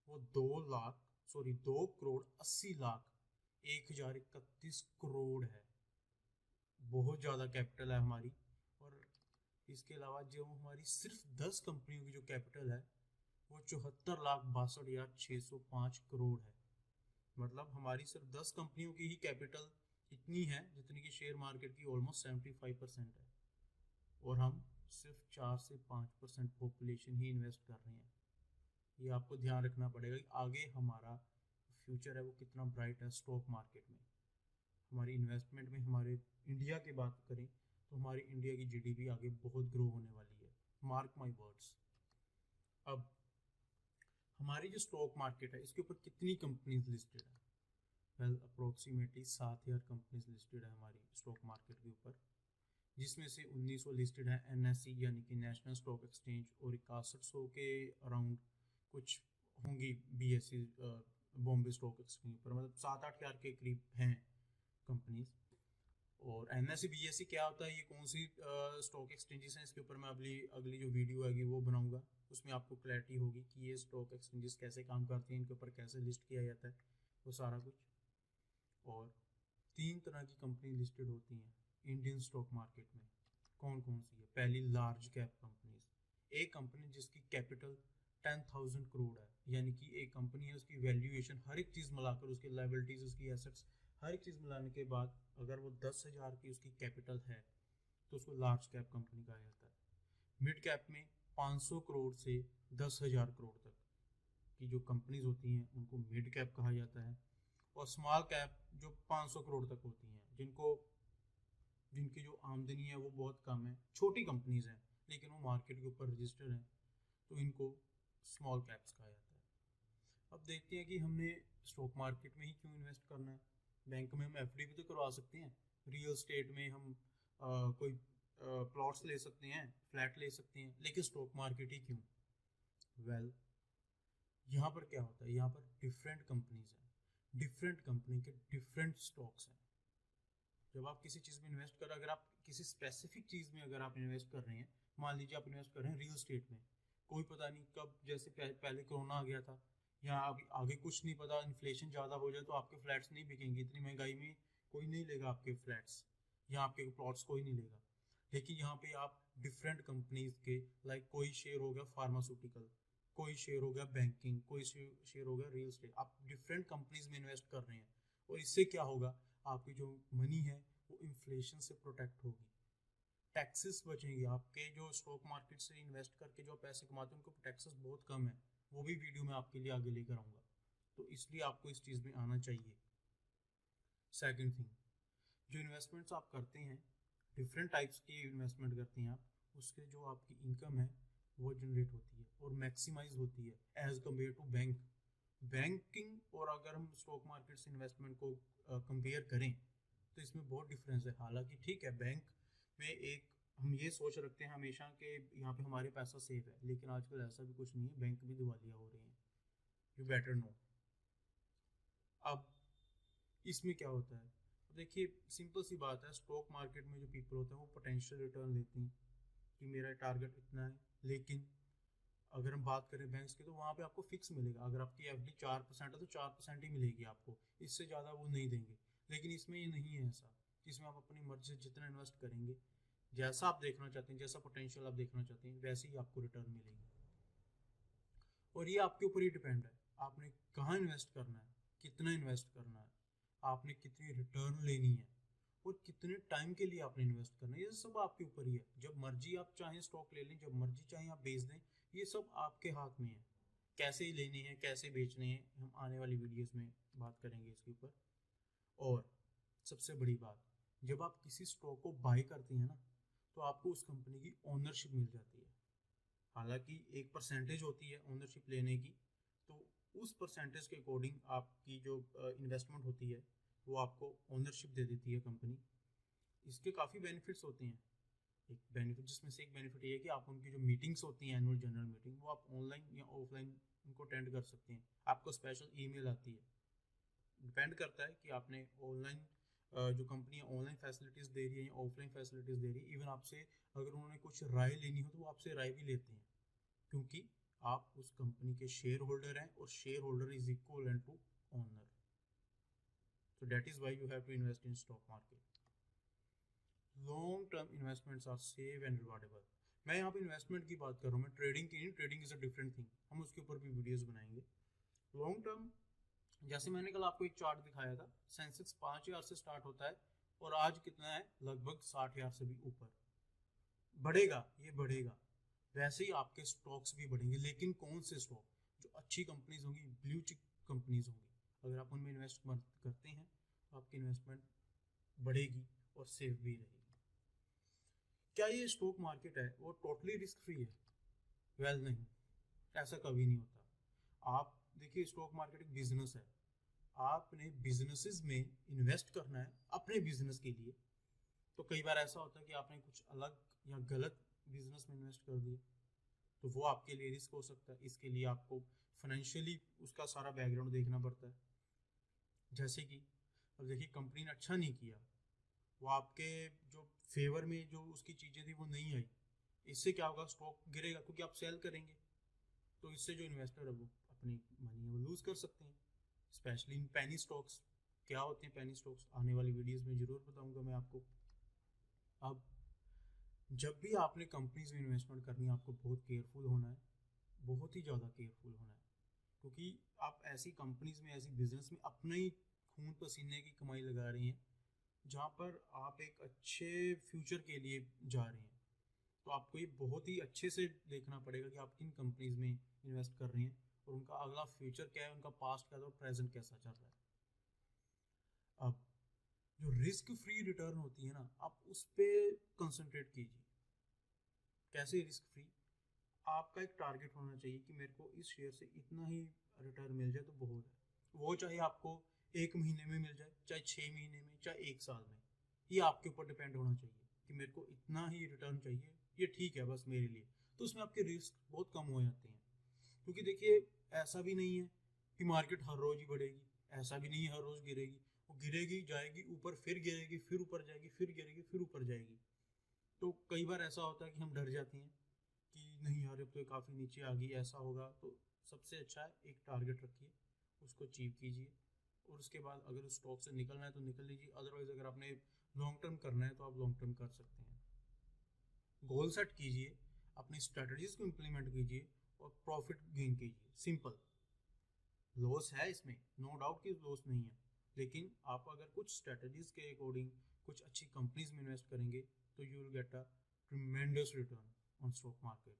वो 2,80,01,31 करोड़ है। बहुत ज़्यादा कैपिटल है हमारी। और इसके अलावा जो हमारी सिर्फ 10 कंपनियों की जो कैपिटल है वो 74,62,605 करोड़ है। मतलब हमारी सिर्फ 10 कंपनियों की ही कैपिटल इतनी है जितनी कि शेयर मार्केट की ऑलमोस्ट 75% है। और हम सिर्फ 4 से 5% पॉपुलेशन ही इन्वेस्ट कर रहे हैं। ये आपको ध्यान रखना पड़ेगा कि आगे हमारा फ्यूचर है वो कितना ब्राइट है स्टॉक मार्केट में। हमारी इन्वेस्टमेंट में हमारे इंडिया की बात करें तो हमारी इंडिया की जीडीपी आगे बहुत ग्रो होने वाली है, मार्क माय वर्ड्स। अब हमारी जो स्टॉक मार्केट है इसके ऊपर कितनी कंपनीज लिस्टेड है? वेल, अप्रोक्सीमेटली 7,000 कंपनीज लिस्टेड है हमारी स्टॉक मार्केट के ऊपर, जिसमें से 1900 लिस्टेड है एनएसई यानी कि नेशनल स्टॉक एक्सचेंज, और 6100 के अराउंड कुछ होंगी बीएससी बॉम्बे स्टॉक एक्सचेंज पर। मतलब 7-8 हज़ार के करीब हैं कंपनीज। और एनएसई बीएससी क्या होता है, ये कौन सी स्टॉक एक्सचेंजेस हैं, इसके ऊपर मैं अगली जो वीडियो आएगी वो बनाऊंगा। उसमें आपको क्लैरिटी होगी कि ये स्टॉक एक्सचेंजेस कैसे काम करते हैं, इनके ऊपर कैसे लिस्ट किया जाता है, वो सारा कुछ। और 3 तरह की कंपनी लिस्टेड होती हैं इंडियन स्टॉक मार्केट में। कौन कौन सी है? पहली, लार्ज कैप कंपनीज। एक कंपनी जिसकी कैपिटल 10,000 करोड़ है, यानी कि एक कंपनी है, उसकी वैल्यूएशन हर एक चीज़ मिलाकर, उसकी लाइबिलिटीज, उसकी एसेट्स, हर एक चीज़ मिलाने के बाद अगर वो 10,000 की उसकी कैपिटल है तो उसको लार्ज कैप कंपनी कहा जाता है। मिड कैप में 500 करोड़ से 10,000 करोड़ तक की जो कंपनीज होती हैं उनको मिड कैप कहा जाता है। और स्मॉल कैप जो 500 करोड़ तक होती हैं, जिनकी जो आमदनी है वो बहुत कम है, छोटी कंपनीज हैं लेकिन वो मार्केट के ऊपर रजिस्टर्ड हैं, तो इनको स्मॉल कैप्स कहा जाता है। अब देखते हैं कि हमने स्टॉक मार्केट में ही क्यों इन्वेस्ट करना है। बैंक में हम एफडी भी तो करवा सकते हैं, रियल स्टेट में हम कोई प्लॉट्स ले सकते हैं, फ्लैट ले सकते हैं, लेकिन स्टॉक मार्केट ही क्यों? वेल, यहाँ पर क्या होता है, यहाँ पर डिफरेंट कंपनीज हैं, डिफरेंट कंपनी के डिफरेंट स्टॉक्स हैं। जब आप किसी चीज़ में इन्वेस्ट कर, अगर आप किसी स्पेसिफिक चीज़ में अगर आप इन्वेस्ट कर रहे हैं, मान लीजिए आप इन्वेस्ट कर रहे हैं रियल स्टेट में, कोई पता नहीं कब, जैसे पहले कोरोना आ गया था, या अभी आगे कुछ नहीं पता, इन्फ्लेशन ज़्यादा हो जाए तो आपके फ्लैट्स नहीं बिकेंगे, इतनी महंगाई में कोई नहीं लेगा आपके फ्लैट्स या आपके प्लॉट्स कोई नहीं लेगा। लेकिन यहाँ पे आप डिफरेंट कंपनीज के, लाइक कोई शेयर हो गया फार्मास्यूटिकल, कोई शेयर हो गया बैंकिंग, कोई शेयर हो गया रियल स्टेट, आप डिफरेंट कंपनीज में इन्वेस्ट कर रहे हैं। और इससे क्या होगा, आपकी जो मनी है वो इन्फ्लेशन से प्रोटेक्ट होगी, टैक्सेस बचेंगे आपके। जो स्टॉक मार्केट से इन्वेस्ट करके जो पैसे कमाते हैं उनको टैक्सेस बहुत कम है, वो भी वीडियो में आपके लिए आगे लेकर आऊँगा, तो इसलिए आपको इस चीज़ में आना चाहिए। सेकंड थिंग, जो इन्वेस्टमेंट्स आप करते हैं, डिफरेंट टाइप्स की इन्वेस्टमेंट करते हैं आप, उसके जो आपकी इनकम है वो जनरेट होती है और मैक्सिमाइज होती है एज कम्पेयर टू बैंकिंग। और अगर हम स्टॉक मार्केट से इन्वेस्टमेंट को कंपेयर करें तो इसमें बहुत डिफरेंस है। हालांकि ठीक है, बैंक में एक हम ये सोच रखते हैं हमेशा कि यहाँ पे हमारे पैसा सेफ है, लेकिन आजकल ऐसा भी कुछ नहीं है, बैंक भी दिवालिया हो रहे हैं, यू बेटर नो। अब इसमें क्या होता है, देखिए सिंपल सी बात है, स्टॉक मार्केट में जो पीपल होते हैं वो पोटेंशियल रिटर्न लेते हैं कि मेरा टारगेट इतना है, लेकिन अगर हम बात करें बैंक्स की तो वहाँ पे आपको फिक्स मिलेगा। अगर आपकी एफडी 4% है तो 4% ही मिलेगी आपको, इससे ज़्यादा वो नहीं देंगे। लेकिन इसमें ये नहीं है ऐसा, इसमें आप अपनी मर्जी से जितना इन्वेस्ट करेंगे, जैसा आप देखना चाहते हैं, जैसा पोटेंशियल आप देखना चाहते हैं, वैसे ही आपको रिटर्न मिलेगी। और ये आपके ऊपर ही डिपेंड है, आपने कहाँ इन्वेस्ट करना है, कितना इन्वेस्ट करना है, आपने कितनी रिटर्न लेनी है और कितने टाइम के लिए आपने इन्वेस्ट करना है, ये सब आपके ऊपर ही है। जब मर्जी आप चाहें स्टॉक ले लें, जब मर्जी चाहें आप बेच दें, ये सब आपके हाथ में है। कैसे ही लेने हैं, कैसे बेचने हैं, हम आने वाली वीडियोस में बात करेंगे इसके ऊपर। और सबसे बड़ी बात, जब आप किसी स्टॉक को बाय करते हैं ना, तो आपको उस कंपनी की ओनरशिप मिल जाती है। हालांकि एक परसेंटेज होती है ओनरशिप लेने की, तो उस परसेंटेज के अकॉर्डिंग आपकी जो इन्वेस्टमेंट होती है वो आपको ओनरशिप दे देती है कंपनी। इसके काफ़ी बेनिफिट्स होते हैं। एक बेनिफिट, जिसमें से एक बेनिफिट ये है कि आप उनकी जो मीटिंग्स होती हैं, एनुअल जनरल मीटिंग, वो आप ऑनलाइन या ऑफलाइन उनको अटेंड कर सकते हैं। आपको स्पेशल ईमेल आती है, डिपेंड करता है कि आपने ऑनलाइन जो कंपनी ऑनलाइन फैसिलिटीज़ दे रही है या ऑफलाइन फैसिलिटीज़ दे रही है। इवन आपसे अगर उन्होंने कुछ राय लेनी हो तो वो आपसे राय भी लेते हैं, क्योंकि आप उस कंपनी के शेयर होल्डर हैं और share holder is equal to owner. So that is why you have to invest in stock market. Long term investments are safe and rewardable. मैं यहाँ पे इन्वेस्टमेंट की बात कर रहा हूँ, मैं ट्रेडिंग की नहीं, trading is a different thing, हम उसके ऊपर भी वीडियोस बनाएंगे। लॉन्ग टर्म, जैसे मैंने कल आपको एक चार्ट दिखाया था, सेंसेक्स 5,000 से स्टार्ट होता है और आज कितना है, लगभग 60,000 से भी ऊपर बढ़ेगा, ये बढ़ेगा। वैसे ही आपके स्टॉक्स भी बढ़ेंगे, लेकिन कौन से स्टॉक? जो अच्छी कंपनीज होंगी, ब्लू चिप कंपनीज होंगी, अगर आप उनमें इन्वेस्टमेंट करते हैं तो आपकी इन्वेस्टमेंट बढ़ेगी और सेफ भी रहेगी। क्या ये स्टॉक मार्केट है वो टोटली रिस्क फ्री है? वेल नहीं, ऐसा कभी नहीं होता। आप देखिए, स्टॉक मार्केट एक बिजनेस है, आपने बिजनेसेस में इन्वेस्ट करना है अपने बिजनेस के लिए। तो कई बार ऐसा होता है कि आपने कुछ अलग या गलत बिजनेस में इन्वेस्ट कर दिया, तो वो आपके लिए रिस्क हो सकता है। इसके लिए आपको फाइनेंशियली उसका सारा बैकग्राउंड देखना पड़ता है। जैसे कि अब देखिए, कंपनी ने अच्छा नहीं किया, वो आपके जो फेवर में जो उसकी चीज़ें थी वो नहीं आई, इससे क्या होगा, स्टॉक गिरेगा क्योंकि आप सेल करेंगे। तो इससे जो इन्वेस्टर है वो अपनी मनी है वो लूज़ कर सकते हैं, स्पेशली इन पेनी स्टॉक्स। क्या होते हैं पेनी स्टॉक्स, आने वाली वीडियोस में ज़रूर बताऊंगा मैं आपको। अब जब भी आपने कंपनीज में इन्वेस्टमेंट करनी है, आपको बहुत केयरफुल होना है, बहुत ही ज़्यादा केयरफुल होना है, क्योंकि आप ऐसी कंपनीज में, ऐसी बिजनेस में अपने ही खून पसीने की कमाई लगा रहे हैं, जहाँ पर आप एक अच्छे फ्यूचर के लिए जा रहे हैं। तो आपको ये बहुत ही अच्छे से देखना पड़ेगा कि आप किन कंपनीज में इन्वेस्ट कर रहे हैं और उनका अगला फ्यूचर क्या है, उनका पास्ट क्या है और प्रेजेंट कैसा चल रहा है। अब जो रिस्क फ्री रिटर्न होती है ना, आप उस पर कंसंट्रेट कीजिए। कैसे रिस्क फ्री? आपका एक टारगेट होना चाहिए कि मेरे को इस शेयर से इतना ही रिटर्न मिल जाए तो बहुत है। वो चाहे आपको 1 महीने में मिल जाए, चाहे 6 महीने में, चाहे 1 साल में, ये आपके ऊपर डिपेंड होना चाहिए कि मेरे को इतना ही रिटर्न चाहिए, ये ठीक है बस मेरे लिए। तो उसमें आपके रिस्क बहुत कम हो जाते हैं, क्योंकि देखिए ऐसा भी नहीं है कि मार्केट हर रोज ही बढ़ेगी, ऐसा भी नहीं है हर रोज गिरेगी। वो गिरेगी, जाएगी ऊपर, फिर गिरेगी, फिर ऊपर जाएगी, फिर गिरेगी, फिर ऊपर जाएगी। तो कई बार ऐसा होता है कि हम डर जाते हैं कि नहीं यार अब तो काफ़ी नीचे आ गई, ऐसा होगा। तो सबसे अच्छा है एक टारगेट रखिए, उसको अचीव कीजिए, और उसके बाद अगर उस स्टॉक से निकलना है तो निकल लीजिए। अदरवाइज अगर आपने लॉन्ग टर्म करना है तो आप लॉन्ग टर्म कर सकते हैं। गोल सेट कीजिए, अपनी स्ट्रेटजीज को इम्प्लीमेंट कीजिए और प्रॉफिट गेन कीजिए। सिंपल। लॉस है इसमें, नो डाउट कि लॉस नहीं है, लेकिन आप अगर कुछ स्ट्रेटजीज के अकॉर्डिंग कुछ अच्छी कंपनीज में इन्वेस्ट करेंगे तो you will get a tremendous return on stock market.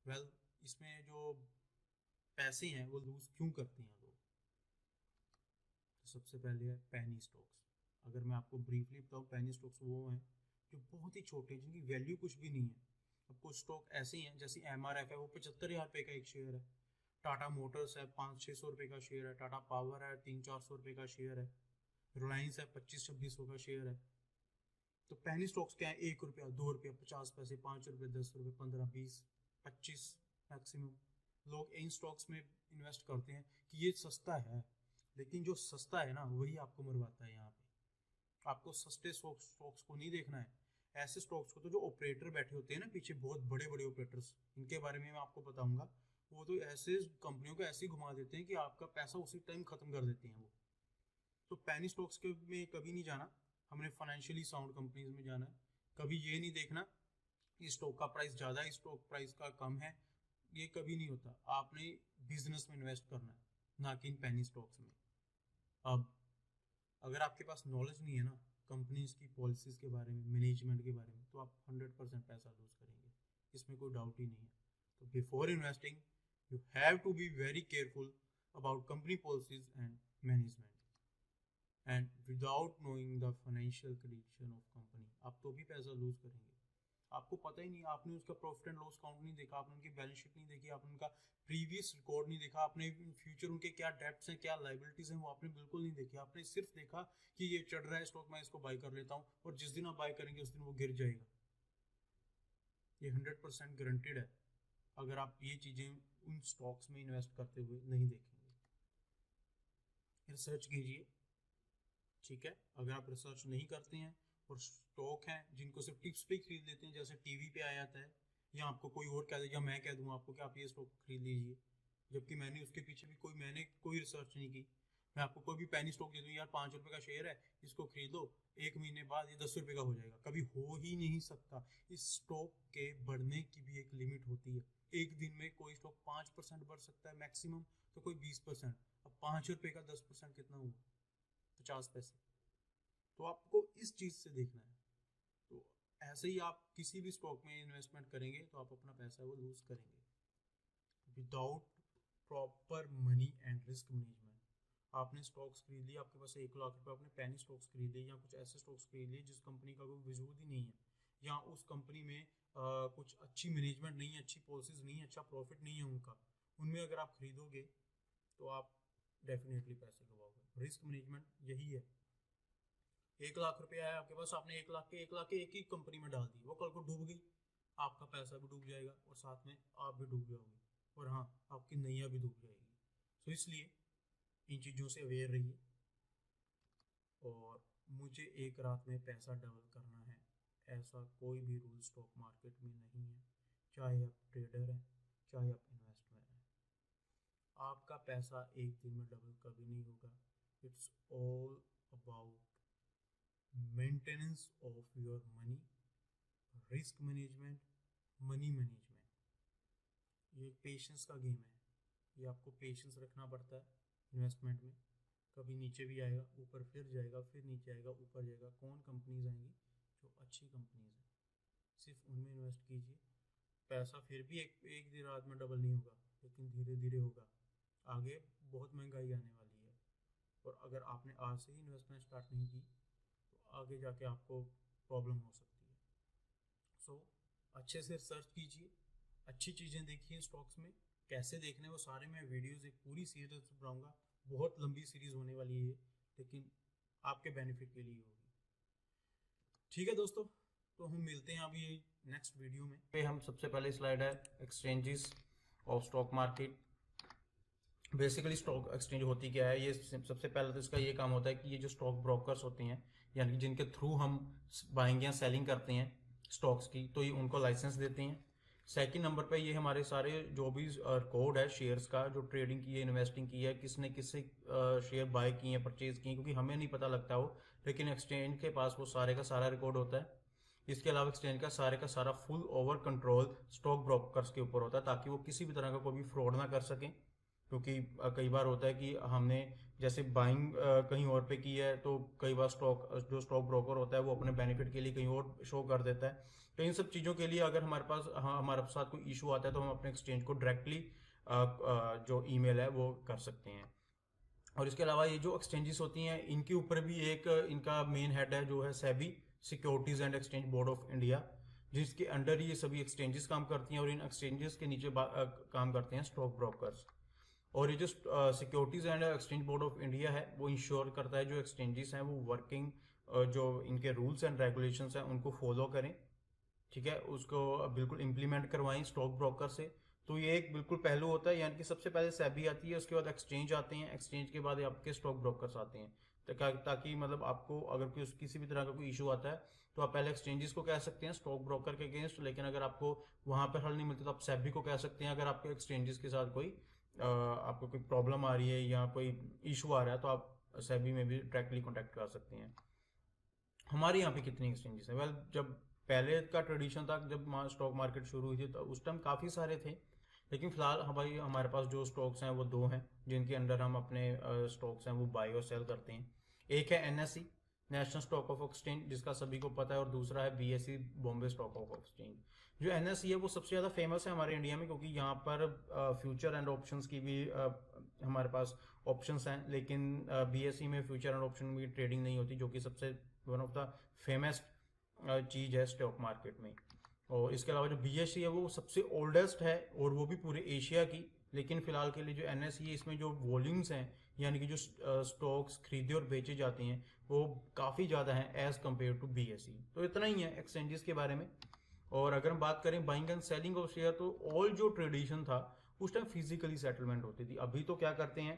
Well, इसमें जो पैसे हैं वो लूज क्यों करते हैं लोग? तो सबसे पहले है पेनी स्टॉक्स। अगर मैं आपको ब्रीफली बताऊँ, पेनी स्टॉक्स वो हैं जो बहुत ही छोटे हैं, जिनकी वैल्यू कुछ भी नहीं है। अब कुछ स्टॉक ऐसे ही हैं, जैसे MRF है, वो 75,000 रुपये का एक शेयर है। टाटा मोटर्स है, 500-600 रुपये का शेयर है। टाटा पावर है, 300-400 रुपये का शेयर है। रिलायंस है, 2500-2600 का शेयर है। तो पेनी स्टॉक्स क्या है? 1 रुपया, 2 रुपया, 50 पैसे, 5 रुपये, 10 रुपये, 15, 20, 25 मैक्सिमम। लोग इन स्टॉक्स में इन्वेस्ट करते हैं कि ये सस्ता है, लेकिन जो सस्ता है ना वही आपको मरवाता है। यहाँ पे आपको सस्ते स्टॉक्स को नहीं देखना है, ऐसे स्टॉक्स को। तो जो ऑपरेटर बैठे होते हैं ना पीछे, बहुत बड़े बड़े ऑपरेटर्स, इनके बारे में मैं आपको बताऊंगा। वो तो ऐसे कंपनियों को ऐसे ही घुमा देते हैं कि आपका पैसा उसी टाइम खत्म कर देते हैं वो। तो पेनी स्टॉक्स के में कभी नहीं जाना, हमने फाइनेंशियली साउंड कंपनीज में जाना है। कभी ये नहीं देखना कि स्टॉक का प्राइस ज़्यादा है, स्टॉक प्राइस का कम है, ये कभी नहीं होता। आपने बिजनेस में इन्वेस्ट करना है, ना कि इन पेनी स्टॉक्स में। अब अगर आपके पास नॉलेज नहीं है ना कंपनीज की पॉलिसीज के बारे में, मैनेजमेंट के बारे में, तो आप 100% पैसा लूज करेंगे, इसमें कोई डाउट ही नहीं है। तो before investing you have to be very careful about company policies and management, and without knowing the financial condition of company आप तो भी पैसा लूज करेंगे। आपको पता ही नहीं, आपने उसका प्रॉफिट एंड लॉस अकाउंट नहीं देखा, आपने उनकी बैलेंस शीट नहीं देखी, आपने उनका प्रीवियस रिकॉर्ड नहीं देखा, आपने फ्यूचर उनके क्या डेब्ट्स हैं, क्या लाइबिलिटीज हैं, वो आपने बिल्कुल नहीं देखी। आपने सिर्फ देखा कि ये चढ़ रहा है स्टॉक, मैं इसको बाय कर लेता हूँ, और जिस दिन आप बाय करेंगे उस दिन वो गिर जाएगा। ये 100% गारंटेड है अगर आप ये चीज़ें उन स्टॉक्स में इन्वेस्ट करते हुए नहीं देखेंगे। रिसर्च कीजिए, ठीक है? अगर आप रिसर्च नहीं करते हैं और स्टॉक हैं जिनको सिर्फ टिप्स पे खरीद लेते हैं, जैसे टीवी पे आ जाता है, या आपको कोई और कह दे, या मैं कह दूँ आपको कि आप ये स्टॉक खरीद लीजिए, जबकि मैंने उसके पीछे भी मैंने कोई रिसर्च नहीं की। मैं आपको कोई भी पेनी स्टॉक दे दूँ, यार 5 रुपये का शेयर है, इसको खरीद लो, 1 महीने बाद ये 10 रुपये का हो जाएगा, कभी हो ही नहीं सकता। इस स्टॉक के बढ़ने की भी एक लिमिट होती है। एक दिन में कोई स्टॉक 5% बढ़ सकता है मैक्सिमम, तो कोई 20%। अब 5 रुपये का 10% कितना हुआ? 50 पैसे। तो आपको इस चीज से देखना है। तो ऐसे ही आप किसी भी स्टॉक में इन्वेस्टमेंट करेंगे तो आप अपना पैसा वो लूज करेंगे without proper money and risk management. आपने स्टॉक्स खरीद लिए, आपके पास 1 लाख रुपए, आपने पेनी स्टॉक्स खरीद लिए, या कुछ ऐसे स्टॉक्स खरीद लिए जिस कंपनी का कोई वजूद ही नहीं है, या उस कंपनी में कुछ अच्छी मैनेजमेंट नहीं है, अच्छी पॉलिसीज नहीं है, अच्छा प्रॉफिट नहीं है उनका, उनमें अगर आप खरीदोगे तो आप डेफिनेटली पैसे गवाओगे। रिस्क मैनेजमेंट यही है। 1 लाख रुपए है आपके पास, आपने 1 लाख के एक ही कंपनी में डाल दी, वो कल को डूब गई, आपका पैसा भी डूब जाएगा और साथ में आप भी डूब जाओगे, और हाँ, आपकी नैया भी डूब जाएगी। तो इसलिए इन चीज़ों से अवेयर रहिए। और मुझे एक रात में पैसा डबल करना है, ऐसा कोई भी रूल स्टॉक मार्केट में नहीं है। चाहे आप ट्रेडर हैं, चाहे आप आपका पैसा एक दिन में डबल कभी नहीं होगा। It's all about maintenance of your money, risk management, money management. ये एक पेशेंस का गेम है। ये आपको पेशेंस रखना पड़ता है इन्वेस्टमेंट में। कभी नीचे भी आएगा, ऊपर फिर जाएगा, फिर नीचे आएगा, ऊपर जाएगा। कौन कंपनीज आएंगी जो अच्छी कंपनीज हैं, सिर्फ उनमें इन्वेस्ट कीजिए। पैसा फिर भी एक दिन रात में डबल नहीं होगा, लेकिन धीरे धीरे होगा। आगे बहुत महंगाई आने वाली है, और अगर आपने आज से ही इन्वेस्टमेंट स्टार्ट नहीं की तो आगे जाके आपको प्रॉब्लम हो सकती है। सो अच्छे से सर्च कीजिए, अच्छी चीज़ें देखिए स्टॉक्स में। कैसे देखने वो सारे मैं वीडियोस एक पूरी सीरीज बनाऊंगा। बहुत लंबी सीरीज होने वाली है, लेकिन आपके बेनिफिट के लिए होगी। ठीक है दोस्तों, तो हम मिलते हैं अभी नेक्स्ट वीडियो में। पे हम सबसे पहले स्लाइड है exchanges of stock market. Basically stock exchange होती क्या है, ये सबसे पहले तो इसका ये काम होता है कि ये जो स्टॉक ब्रोकर्स होते हैं, यानी कि जिनके थ्रू हम बाइंग या सेलिंग करते हैं स्टॉक्स की, तो ये उनको लाइसेंस देते हैं। सेकंड नंबर पे ये हमारे सारे जो भी कोड है शेयर्स का, जो ट्रेडिंग की है, इन्वेस्टिंग की है, किसने किससे शेयर बाय किए हैं, परचेज किए, क्योंकि हमें नहीं पता लगता वो, लेकिन एक्सचेंज के पास वो सारे का सारा रिकॉर्ड होता है। इसके अलावा एक्सचेंज का सारा full over control stock brokers के ऊपर होता है, ताकि वो किसी भी तरह का कोई भी फ्रॉड ना कर सकें। क्योंकि कई बार होता है कि हमने जैसे बाइंग कहीं और पे की है, तो कई बार जो स्टॉक ब्रोकर होता है वो अपने बेनिफिट के लिए कहीं और शो कर देता है। तो इन सब चीज़ों के लिए अगर हमारे साथ कोई इशू आता है, तो हम अपने एक्सचेंज को डायरेक्टली जो ईमेल है वो कर सकते हैं। और इसके अलावा ये जो एक्सचेंजेस होती हैं, इनके ऊपर भी एक इनका मेन हेड है जो है SEBI, securities and exchange board of India, जिसके अंडर ये सभी एक्सचेंजेस काम करती हैं। और इन एक्सचेंजेस के नीचे काम करते हैं स्टॉक ब्रोकर्स। और ये जो securities and exchange board of India है, वो इंश्योर करता है जो एक्सचेंजेस हैं वो वर्किंग, जो इनके रूल्स एंड रेगुलेशंस हैं उनको फॉलो करें। ठीक है, उसको बिल्कुल इम्प्लीमेंट करवाएं स्टॉक ब्रोकर से। तो ये एक बिल्कुल पहलू होता है, यानी कि सबसे पहले सेबी आती है, उसके बाद एक्सचेंज आते हैं, एक्सचेंज के बाद आपके स्टॉक ब्रोकर्स आते हैं। ताकि मतलब आपको अगर किसी भी तरह का कोई इशू आता है, तो आप पहले एक्सचेंजेस को कह सकते हैं स्टॉक ब्रोकर के अगेंस्ट, लेकिन अगर आपको वहां पर हल नहीं मिलता तो आप सेबी को कह सकते हैं। अगर आपके एक्सचेंजेस के साथ आपको कोई प्रॉब्लम आ रही है या कोई इशू आ रहा है, तो आप सेबी में भी डायरेक्टली कॉन्टैक्ट कर सकते हैं। हमारे यहाँ पे कितनी एक्सचेंजेस हैं? वेल, जब पहले का ट्रेडिशन था, जब स्टॉक मार्केट शुरू हुई थी, तो उस टाइम काफ़ी सारे थे। लेकिन फिलहाल हमारे पास जो स्टॉक्स हैं वो दो हैं, जिनके अंडर हम अपने स्टॉक्स हैं वो बाय और सेल करते हैं। एक है NSE, national stock of exchange, जिसका सभी को पता है, और दूसरा है BSE, Bombay stock of exchange. जो एनएसई है वो सबसे ज़्यादा फेमस है हमारे इंडिया में, क्योंकि यहाँ पर फ्यूचर एंड ऑप्शंस की भी हमारे पास ऑप्शंस हैं। लेकिन बीएसई में फ्यूचर एंड ऑप्शन की ट्रेडिंग नहीं होती, जो कि सबसे वन ऑफ द फेमस चीज़ है स्टॉक मार्केट में। और इसके अलावा जो बीएसई है वो सबसे ओल्डेस्ट है, और वो भी पूरे एशिया की। लेकिन फिलहाल के लिए जो एनएसई है, इसमें जो वॉल्यूम्स हैं, यानी कि जो स्टॉक्स खरीदे और बेचे जाते हैं, वो काफ़ी ज़्यादा हैं एज कम्पेयर टू बीएसई। तो इतना ही है एक्सचेंजेस के बारे में। और अगर हम बात करें buying and selling of share, तो ऑल जो ट्रेडिशन था उस टाइम फिजिकली सेटलमेंट होती थी। अभी तो क्या करते हैं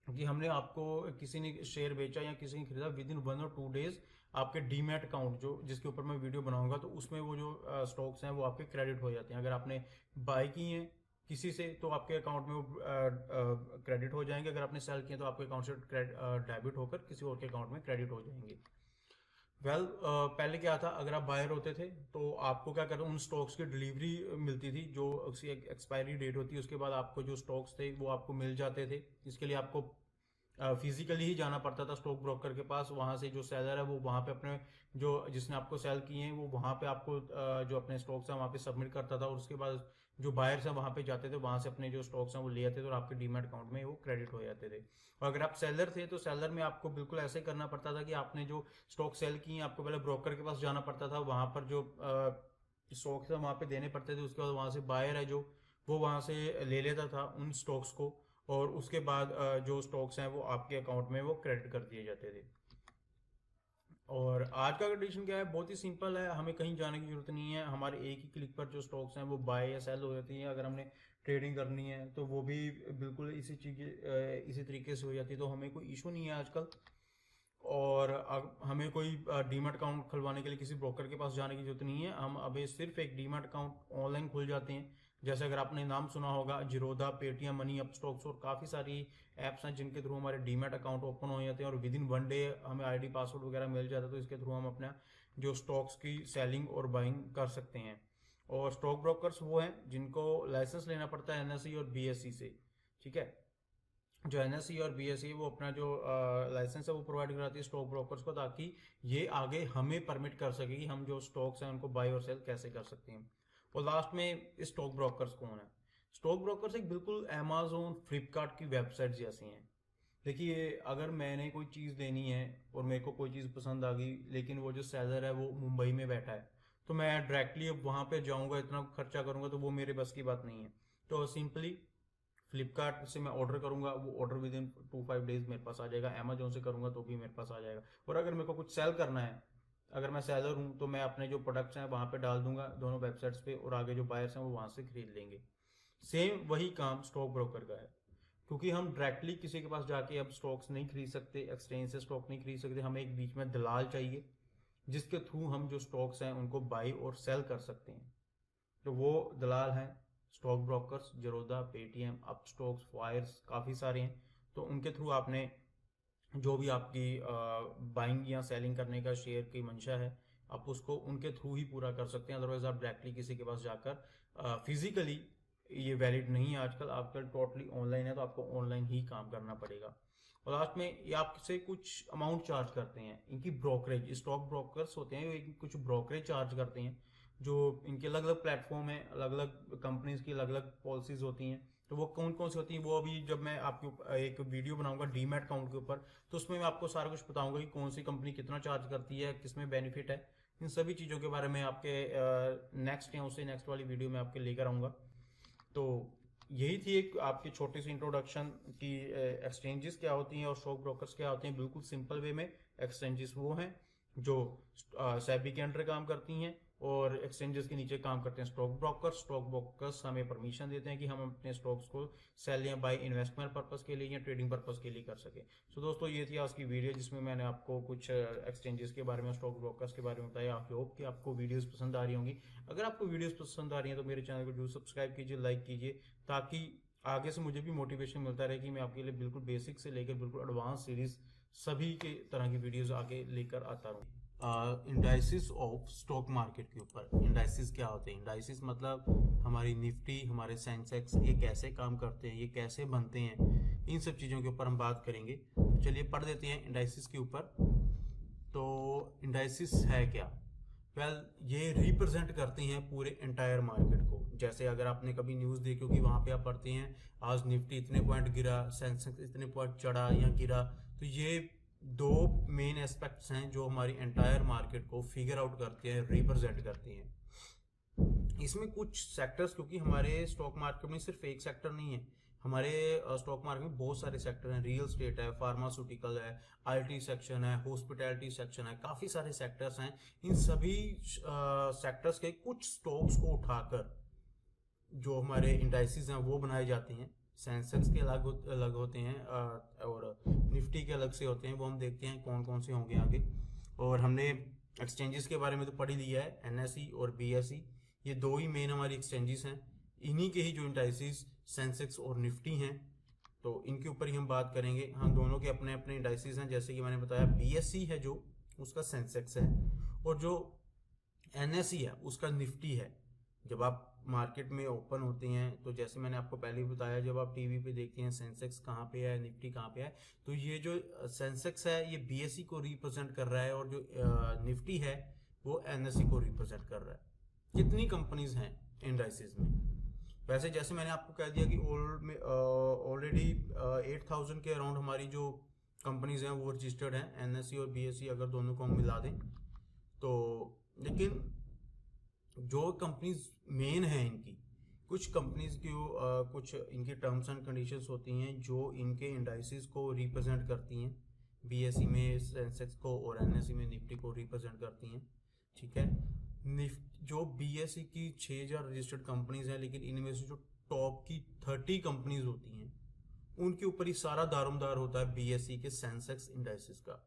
कि हमने आपको, किसी ने शेयर बेचा या किसी ने खरीदा, विद इन 1 और 2 डेज आपके डीमैट अकाउंट, जो जिसके ऊपर मैं वीडियो बनाऊंगा, तो उसमें वो जो स्टॉक्स हैं वो आपके क्रेडिट हो जाते हैं। अगर आपने बाय किए हैं किसी से, तो आपके अकाउंट में वो क्रेडिट हो जाएंगे। अगर आपने सेल किए तो आपके अकाउंट से डेबिट होकर किसी और के अकाउंट में क्रेडिट हो जाएंगे। वेल, पहले क्या था, अगर आप बायर होते थे तो आपको क्या करना, उन स्टॉक्स की डिलीवरी मिलती थी, जो उसकी एक्सपायरी डेट होती है, उसके बाद आपको जो स्टॉक्स थे वो आपको मिल जाते थे। इसके लिए आपको फिजिकली ही जाना पड़ता था स्टॉक ब्रोकर के पास। वहां से जो सेलर है वो वहां पे अपने, जो जिसने आपको सेल किए हैं, वो वहां पे आपको जो अपने स्टॉक्स हैं वहां पे सबमिट करता था, और उसके बाद जो बायर्स हैं वहां पे जाते थे, वहां से अपने जो स्टॉक्स हैं वो ले आते थे, और आपके डीमैट अकाउंट में वो क्रेडिट हो जाते थे। और अगर आप सेलर थे, तो सेलर में आपको बिल्कुल ऐसे करना पड़ता था कि आपने जो स्टॉक सेल किए हैं, आपको पहले ब्रोकर के पास जाना पड़ता था, वहां पर जो स्टॉक्स है वहां पे देने पड़ते थे। उसके बाद वहां से बायर है जो, वो वहां से ले लेता था उन स्टॉक्स को, और उसके बाद जो स्टॉक्स हैं वो आपके अकाउंट में वो क्रेडिट कर दिए जाते थे। और आज का कंडीशन क्या है, बहुत ही सिंपल है, हमें कहीं जाने की जरूरत नहीं है। हमारे एक ही क्लिक पर जो स्टॉक्स हैं वो बाय या सेल हो जाती हैं। अगर हमने ट्रेडिंग करनी है तो वो भी बिल्कुल इसी तरीके से हो जाती है, तो हमें कोई इशू नहीं है आजकल। और हमें कोई डीमैट अकाउंट खुलवाने के लिए किसी ब्रोकर के पास जाने की जरूरत नहीं है। हम अभी सिर्फ एक डीमैट अकाउंट ऑनलाइन खुल जाते हैं, जैसे अगर आपने नाम सुना होगा जीरोधा, पेटीएम मनी, अपस्टॉक्स और काफ़ी सारी ऐप्स हैं जिनके थ्रू हमारे डीमैट अकाउंट ओपन हो जाते हैं और विद इन 1 डे हमें आईडी पासवर्ड वगैरह मिल जाता है, तो इसके थ्रू हम अपना जो स्टॉक्स की सेलिंग और बाइंग कर सकते हैं। और स्टॉक ब्रोकर्स वो हैं जिनको लाइसेंस लेना पड़ता है एनएसई और बीएसई से, ठीक है। जो एनएसई और बीएसई वो अपना जो लाइसेंस है वो प्रोवाइड कराती है स्टॉक ब्रोकर्स को, ताकि ये आगे हमें परमिट कर सके कि हम जो स्टॉक्स हैं उनको बाय और सेल कैसे कर सकते हैं। और लास्ट में स्टॉक ब्रोकर्स कौन है? स्टॉक ब्रोकर्स एक बिल्कुल अमेजोन, फ्लिपकार्ट की वेबसाइट जैसी हैं। देखिए, अगर मैंने कोई चीज़ लेनी है और मेरे को कोई चीज़ पसंद आ गई, लेकिन वो जो सेलर है वो मुंबई में बैठा है, तो मैं डायरेक्टली अब वहाँ पे जाऊँगा, इतना खर्चा करूँगा, तो वो मेरे बस की बात नहीं है। तो सिंपली फ्लिपकार्ट से मैं ऑर्डर करूंगा, वो ऑर्डर विद इन 2-5 डेज मेरे पास आ जाएगा। अमेजोन से करूंगा तो भी मेरे पास आ जाएगा। और अगर मेरे को कुछ सेल करना है, अगर मैं सेलर हूँ, तो मैं अपने जो प्रोडक्ट्स हैं वहाँ पे डाल दूंगा दोनों वेबसाइट्स पे, और आगे जो बायर्स हैं वो वहाँ से खरीद लेंगे। सेम वही काम स्टॉक ब्रोकर का है, क्योंकि हम डायरेक्टली किसी के पास जाके अब स्टॉक्स नहीं खरीद सकते, एक्सचेंज से स्टॉक नहीं खरीद सकते, हमें एक बीच में दलाल चाहिए जिसके थ्रू हम जो स्टॉक्स हैं उनको बाई और सेल कर सकते हैं। तो वो दलाल हैं stock brokers, Zerodha, Paytm, Upstox, Fyers, काफ़ी सारे हैं। तो उनके थ्रू आपने जो भी आपकी बाइंग या सेलिंग करने का शेयर की मंशा है, आप उसको उनके थ्रू ही पूरा कर सकते हैं। अदरवाइज आप डायरेक्टली किसी के पास जाकर फिजिकली, ये वैलिड नहीं है आजकल, आजकल टोटली ऑनलाइन है, तो आपको ऑनलाइन ही काम करना पड़ेगा। और लास्ट में ये आपसे कुछ अमाउंट चार्ज करते हैं, इनकी ब्रोकरेज, स्टॉक ब्रोकर्स होते हैं ये कुछ ब्रोकरेज चार्ज करते हैं। जो इनके अलग अलग प्लेटफॉर्म है, अलग अलग कंपनीज की अलग अलग पॉलिसीज होती हैं, तो वो कौन कौन सी होती हैं वो अभी जब मैं आपके एक वीडियो बनाऊंगा डीमैट अकाउंट के ऊपर, तो उसमें मैं आपको सारा कुछ बताऊंगा कि कौन सी कंपनी कितना चार्ज करती है, किसमें बेनिफिट है। इन सभी चीज़ों के बारे में आपके नेक्स्ट या उससे नेक्स्ट वाली वीडियो में आपके लेकर आऊँगा। तो यही थी एक आपकी छोटी सी इंट्रोडक्शन की एक्सचेंजेस क्या होती हैं और स्टॉक ब्रोकर्स क्या होते हैं, बिल्कुल सिंपल वे में। एक्सचेंजेस वो हैं जो सेबी के अंडर काम करती हैं, और एक्सचेंजेस के नीचे काम करते हैं स्टॉक ब्रोकर्स। स्टॉक ब्रोकर्स हमें परमिशन देते हैं कि हम अपने स्टॉक्स को सेल या बाय इन्वेस्टमेंट पर्पस के लिए या ट्रेडिंग पर्पस के लिए कर सकें। सो दोस्तों, ये थी आज की वीडियो जिसमें मैंने आपको कुछ एक्सचेंजेस के बारे में, स्टॉक ब्रोकर्स के बारे में बताया। आई होप कि आपको वीडियोस पसंद आ रही होंगी। अगर आपको वीडियोस पसंद आ रही हैं तो मेरे चैनल को जरूर सब्सक्राइब कीजिए, लाइक कीजिए, ताकि आगे से मुझे भी मोटिवेशन मिलता रहे कि मैं आपके लिए बिल्कुल बेसिक से लेकर बिल्कुल एडवांस सीरीज सभी के तरह की वीडियोस आगे लेकर आता रहूँ। इंडाइसिस ऑफ स्टॉक मार्केट के ऊपर, इंडाइसिस क्या होते हैं? इंडाइसिस मतलब हमारी निफ्टी, हमारे सेंसेक्स, ये कैसे काम करते हैं, ये कैसे बनते हैं, इन सब चीज़ों के ऊपर हम बात करेंगे। चलिए पढ़ देते हैं इंडाइसिस के ऊपर। तो इंडाइसिस है क्या? ये रिप्रेजेंट करते हैं पूरे एंटायर मार्केट को। जैसे अगर आपने कभी न्यूज़ देखी होगी, वहाँ पे आप पढ़ते हैं आज निफ्टी इतने पॉइंट गिरा, सेंसेक्स इतने पॉइंट चढ़ा या गिरा। तो ये दो मेन एस्पेक्ट्स हैं जो हमारी एंटायर मार्केट को फिगर आउट करते हैं, रिप्रेजेंट करते हैं। इसमें कुछ सेक्टर्स, क्योंकि हमारे स्टॉक मार्केट में सिर्फ एक सेक्टर नहीं है, हमारे स्टॉक मार्केट में बहुत सारे सेक्टर हैं। रियल स्टेट है, फार्मास्यूटिकल है, आईटी सेक्शन है, हॉस्पिटैलिटी सेक्शन है, काफ़ी सारे सेक्टर्स हैं। इन सभी सेक्टर्स के कुछ स्टॉक्स को उठाकर जो हमारे इंडाइसिस हैं वो बनाए जाते हैं। सेंसेक्स के अलग अलग होते हैं और निफ्टी के अलग से होते हैं, वो हम देखते हैं कौन कौन से होंगे आगे। और हमने एक्सचेंजेस के बारे में तो पढ़ ही लिया है, एनएसई और बीएसई, ये दो ही मेन हमारी एक्सचेंजेस हैं। इन्हीं के ही जो इंडाइसिस सेंसेक्स और निफ्टी हैं, तो इनके ऊपर ही हम बात करेंगे। हम दोनों के अपने अपने इंडाइसिस हैं, जैसे कि मैंने बताया बीएसई है जो उसका सेंसेक्स है, और जो एनएसई है उसका निफ्टी है। जब आप मार्केट में ओपन होते हैं, तो जैसे मैंने आपको पहले भी बताया, जब आप टीवी पे देखते हैं सेंसेक्स कहाँ पे है, निफ्टी कहाँ पे है, तो ये जो सेंसेक्स है ये बीएसई को रिप्रेजेंट कर रहा है, और जो निफ्टी है वो एनएसई को रिप्रेजेंट कर रहा है। कितनी कंपनीज हैं इंडाइसिस में? वैसे जैसे मैंने आपको कह दिया कि ऑलरेडी 8000 के अराउंड हमारी जो कंपनीज हैं वो रजिस्टर्ड हैं, एनएसई और बीएसई अगर दोनों को हम मिला दें तो। लेकिन जो कंपनीज मेन है इनकी, कुछ कंपनीज की कुछ इनकी टर्म्स एंड कंडीशंस होती हैं जो इनके इंडाइसिस को रिप्रेजेंट करती हैं। बीएसई में सेंसेक्स को और एनएसई में निफ्टी को रिप्रेजेंट करती हैं, ठीक है। जो बीएसई की 6000 रजिस्टर्ड कंपनीज हैं, लेकिन इनमें से जो टॉप की 30 कंपनीज होती हैं उनके ऊपर ही सारा दारोमदार होता है बीएसई के सेंसेक्स इंडाइसिस का।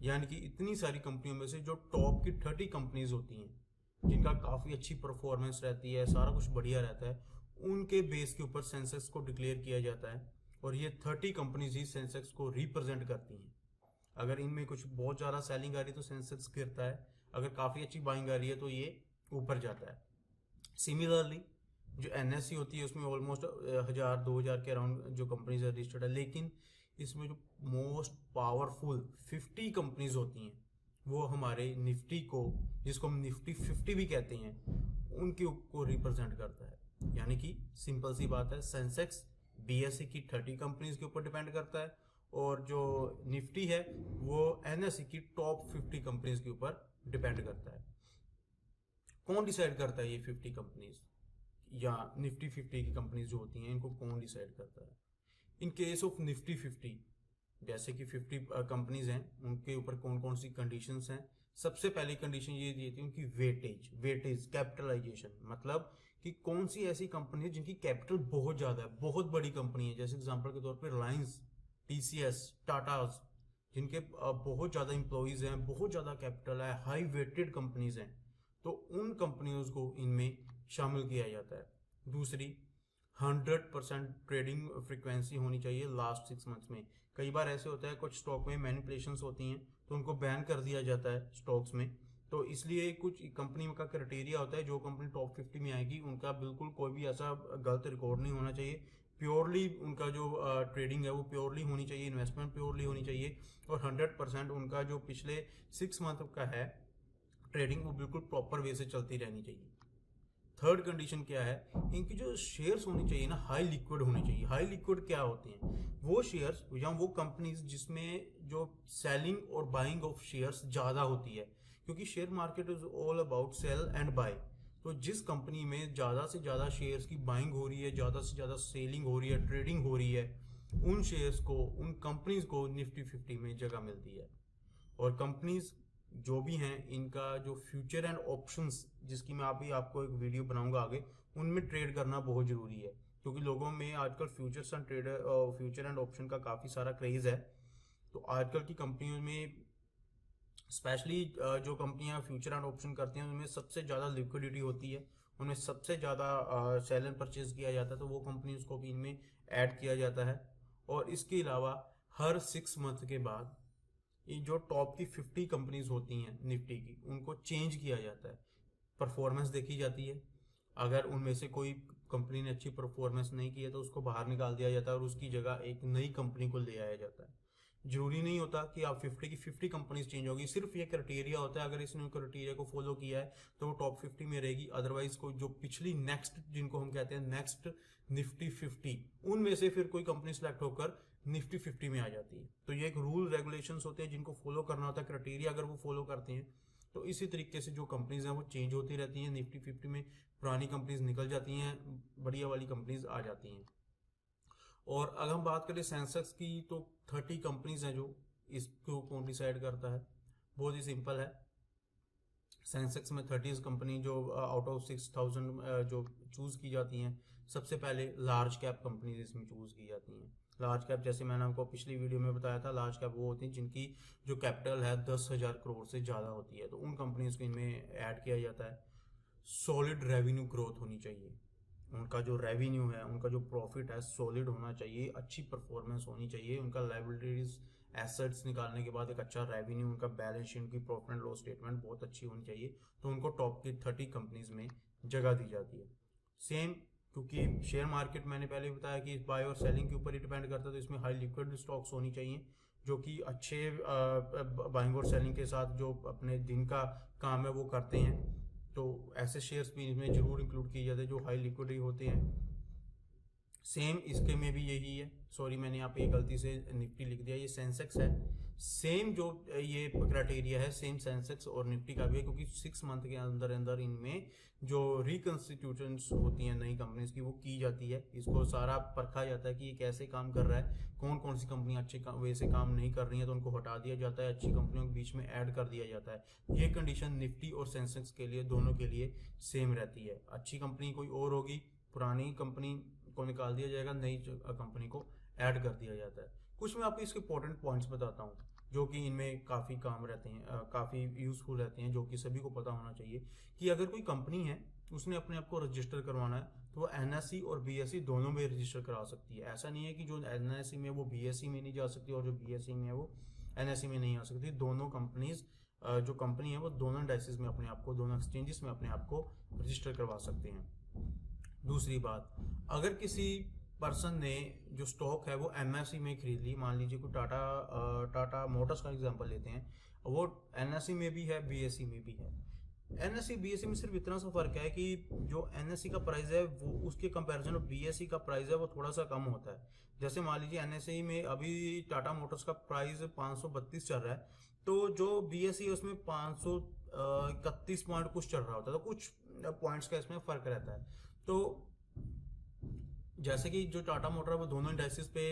यानी कि इतनी सारी कंपनियों में से जो टॉप की 30 कंपनीज होती हैं जिनका काफ़ी अच्छी परफॉर्मेंस रहती है, सारा कुछ बढ़िया रहता है, उनके बेस के ऊपर सेंसेक्स को डिक्लेयर किया जाता है, और ये 30 कंपनीज ही सेंसेक्स को रिप्रेजेंट करती हैं। अगर इनमें कुछ बहुत ज़्यादा सेलिंग आ रही है तो सेंसेक्स गिरता है, अगर काफ़ी अच्छी बाइंग आ रही है तो ये ऊपर जाता है। सिमिलरली जो एनएससी होती है उसमें ऑलमोस्ट 1000-2000 के अराउंड जो कंपनीज रजिस्टर्ड है, लेकिन इसमें जो मोस्ट पावरफुल 50 कंपनीज होती हैं वो हमारे निफ्टी को, जिसको हम निफ्टी 50 भी कहते हैं, उनके को रिप्रेजेंट करता है। यानी कि सिंपल सी बात है, सेंसेक्स बीएसई की 30 कंपनीज के ऊपर डिपेंड करता है, और जो निफ्टी है वो एनएससी की टॉप 50 कंपनीज के ऊपर डिपेंड करता है। कौन डिसाइड करता है ये 50 कंपनीज या निफ्टी 50 की कंपनीज जो होती हैं, इनको कौन डिसाइड करता है? इन केस ऑफ निफ्टी 50, जैसे कि 50 कंपनीज हैं, उनके ऊपर कौन कौन सी कंडीशंस हैं? सबसे पहली कंडीशन ये दी थी उनकी वेटेज कैपिटलाइजेशन, मतलब कि कौन सी ऐसी कंपनी है जिनकी कैपिटल बहुत ज़्यादा है, बहुत बड़ी कंपनी है, जैसे एग्जांपल के तौर पे रिलायंस, टीसीएस, टाटाज, जिनके बहुत ज़्यादा एम्प्लॉयज़ हैं, बहुत ज़्यादा कैपिटल है, हाई वेटेड कंपनीज हैं, तो उन कंपनियों को इनमें शामिल किया जाता है। दूसरी, 100% ट्रेडिंग फ्रीक्वेंसी होनी चाहिए लास्ट 6 मंथ्स में। कई बार ऐसे होता है कुछ स्टॉक में मैनिपुलेशंस होती हैं तो उनको बैन कर दिया जाता है स्टॉक्स में, तो इसलिए कुछ कंपनी का क्राइटेरिया होता है, जो कंपनी टॉप 50 में आएगी उनका बिल्कुल कोई भी ऐसा गलत रिकॉर्ड नहीं होना चाहिए, प्योरली उनका जो ट्रेडिंग है वो प्योरली होनी चाहिए, इन्वेस्टमेंट प्योरली होनी चाहिए, और 100% उनका जो पिछले 6 मंथ का है ट्रेडिंग वो बिल्कुल प्रॉपर वे से चलती रहनी चाहिए। थर्ड कंडीशन क्या है, इनकी जो शेयर्स होनी चाहिए ना, हाई लिक्विड होनी चाहिए। हाई लिक्विड क्या होते हैं? वो शेयर्स या वो कंपनीज जिसमें जो सेलिंग और बाइंग ऑफ शेयर्स ज़्यादा होती है, क्योंकि share market is all about sell and buy. तो जिस कंपनी में ज़्यादा से ज़्यादा शेयर्स की बाइंग हो रही है, ज़्यादा से ज़्यादा सेलिंग हो रही है, ट्रेडिंग हो रही है, उन शेयर्स को, उन कंपनीज को निफ्टी 50 में जगह मिलती है। और कंपनीज जो भी हैं, इनका जो फ्यूचर एंड ऑप्शंस, जिसकी मैं आपको एक वीडियो बनाऊंगा आगे, उनमें ट्रेड करना बहुत ज़रूरी है, क्योंकि लोगों में आजकल फ्यूचर एंड ऑप्शन का काफ़ी सारा क्रेज़ है। तो आजकल की कंपनियों में स्पेशली जो कंपनियां फ्यूचर एंड ऑप्शन करती हैं उनमें सबसे ज़्यादा लिक्विडिटी होती है, उनमें सबसे ज़्यादा सेल एंड परचेज किया जाता है, तो वो कंपनीज को भी इनमें ऐड किया जाता है। और इसके अलावा हर 6 मंथ के बाद ये जो टॉप की 50 कंपनीज होती हैं निफ्टी की, उनको चेंज किया जाता है, परफॉर्मेंस देखी जाती है। अगर उनमें से कोई कंपनी ने अच्छी परफॉर्मेंस नहीं की है तो उसको बाहर निकाल दिया जाता है और उसकी जगह एक नई कंपनी को ले आया जाता है। जरूरी नहीं होता कि आप 50 की 50 कंपनीज चेंज होगी, सिर्फ ये क्राइटेरिया होता है, अगर इसने क्राइटेरिया को फॉलो किया है तो वो टॉप 50 में रहेगी, अदरवाइज को जो पिछली नेक्स्ट, जिनको हम कहते हैं नेक्स्ट निफ्टी 50, उनमें से फिर कोई कंपनी सेलेक्ट होकर निफ्टी 50 में आ जाती है। तो ये एक रूल रेगुलेशंस होते हैं जिनको फॉलो करना होता है, क्राइटेरिया अगर वो फॉलो करते हैं तो इसी तरीके से जो कंपनीज हैं वो चेंज होती रहती हैं। निफ्टी 50 में पुरानी कंपनीज निकल जाती हैं, बढ़िया वाली कंपनीज आ जाती हैं। और अगर हम बात करें सेंसेक्स की, तो 30 कंपनीज हैं जो इसको कौन डिसाइड करता है? बहुत ही सिंपल है, सेंसेक्स में 30 कंपनी जो आउट ऑफ 6000 जो चूज़ की जाती हैं, सबसे पहले लार्ज कैप कंपनीज इसमें चूज़ की जाती हैं। लार्ज कैप, जैसे मैंने आपको पिछली वीडियो में बताया था, लार्ज कैप वो होती हैं जिनकी जो कैपिटल है 10,000 करोड़ से ज़्यादा होती है, तो उन कंपनीज को इनमें ऐड किया जाता है। सॉलिड रेवेन्यू ग्रोथ होनी चाहिए, उनका जो रेवेन्यू है, उनका जो प्रॉफिट है सॉलिड होना चाहिए, अच्छी परफॉर्मेंस होनी चाहिए, उनका लायबिलिटीज एसेट्स निकालने के बाद एक अच्छा रेवेन्यू, उनका बैलेंस शीट, उनकी प्रॉफिट एंड लॉस स्टेटमेंट बहुत अच्छी होनी चाहिए, तो उनको टॉप की 30 कंपनीज में जगह दी जाती है। सेम, क्योंकि शेयर मार्केट मैंने पहले बताया कि बाय और सेलिंग के ऊपर ही डिपेंड करता है, तो इसमें हाई लिक्विड स्टॉक्स होनी चाहिए जो कि अच्छे बाइंग और सेलिंग के साथ जो अपने दिन का काम है वो करते हैं, तो ऐसे शेयर्स भी इसमें जरूर इंक्लूड किए जाते हैं जो हाई लिक्विडिटी होते हैं। सेम इसके में भी यही है, सॉरी मैंने यहाँ पे गलती से निफ्टी लिख दिया, ये सेंसेक्स है। सेम जो ये क्राइटेरिया है सेम सेंसेक्स और निफ्टी का भी है, क्योंकि 6 मंथ के अंदर अंदर इनमें जो रिकंस्टिट्यूशंस होती हैं नई कंपनीज की वो की जाती है, इसको सारा परखा जाता है कि ये कैसे काम कर रहा है, कौन कौन सी कंपनी अच्छे वे से काम नहीं कर रही है तो उनको हटा दिया जाता है, अच्छी कंपनियों के बीच में ऐड कर दिया जाता है। ये कंडीशन निफ्टी और सेंसेक्स के लिए, दोनों के लिए सेम रहती है। अच्छी कंपनी कोई और होगी, पुरानी कंपनी को निकाल दिया जाएगा, नई कंपनी को ऐड कर दिया जाता है। कुछ मैं आपको इसके इंपॉर्टेंट पॉइंट्स बताता हूँ जो कि इनमें काफ़ी काम रहते हैं, काफ़ी यूज़फुल रहते हैं, जो कि सभी को पता होना चाहिए कि अगर कोई कंपनी है उसने अपने आप को रजिस्टर करवाना है तो वो एनएसई और बीएसई दोनों में रजिस्टर करा सकती है। ऐसा नहीं है कि जो एनएसई में वो बीएसई में नहीं जा सकती और जो बीएसई में है वो एनएसई में नहीं आ सकती। दोनों कंपनीज जो कंपनी है वो दोनों इंडाइसेस में अपने आप को, दोनों एक्सचेंजेस में अपने आप को रजिस्टर करवा सकते हैं। दूसरी बात, अगर किसी पर्सन ने जो स्टॉक है वो एमएसई में खरीद ली, मान लीजिए कोई टाटा मोटर्स का एग्जांपल लेते हैं, वो एनएसई में भी है बीएसई में भी है। एनएसई बीएसई में सिर्फ इतना सा फर्क है कि जो एनएसई का प्राइस है वो उसके कंपैरिजन में बीएसई का प्राइस है वो थोड़ा सा कम होता है। जैसे मान लीजिए एनएसई में अभी टाटा मोटर्स का प्राइस 532 चल रहा है, तो जो बीएसई है उसमें 531 पॉइंट कुछ चल रहा होता है, तो कुछ पॉइंट्स का इसमें फर्क रहता है। तो जैसे कि जो टाटा मोटर है वो दोनों इंडाइसेस पे,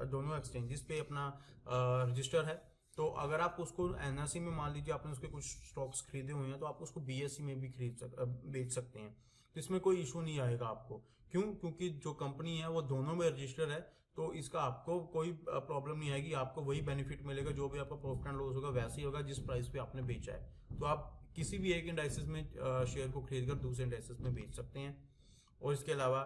दोनों एक्सचेंजेस पे अपना रजिस्टर है, तो अगर आप उसको एनएसई में मान लीजिए आपने उसके कुछ स्टॉक्स खरीदे हुए हैं तो आप उसको बीएसई में भी बेच सकते हैं, तो इसमें कोई इशू नहीं आएगा आपको। क्यों? क्योंकि जो कंपनी है वो दोनों में रजिस्टर है, तो इसका आपको कोई प्रॉब्लम नहीं आएगी। आपको वही बेनिफिट मिलेगा, जो भी आपका प्रॉफिट एंड लॉस होगा वैसे ही होगा जिस प्राइस पे आपने बेचा है। तो आप किसी भी एक इंडाइसेस में शेयर को खरीद कर दूसरे इंडाइसेस में बेच सकते हैं। और इसके अलावा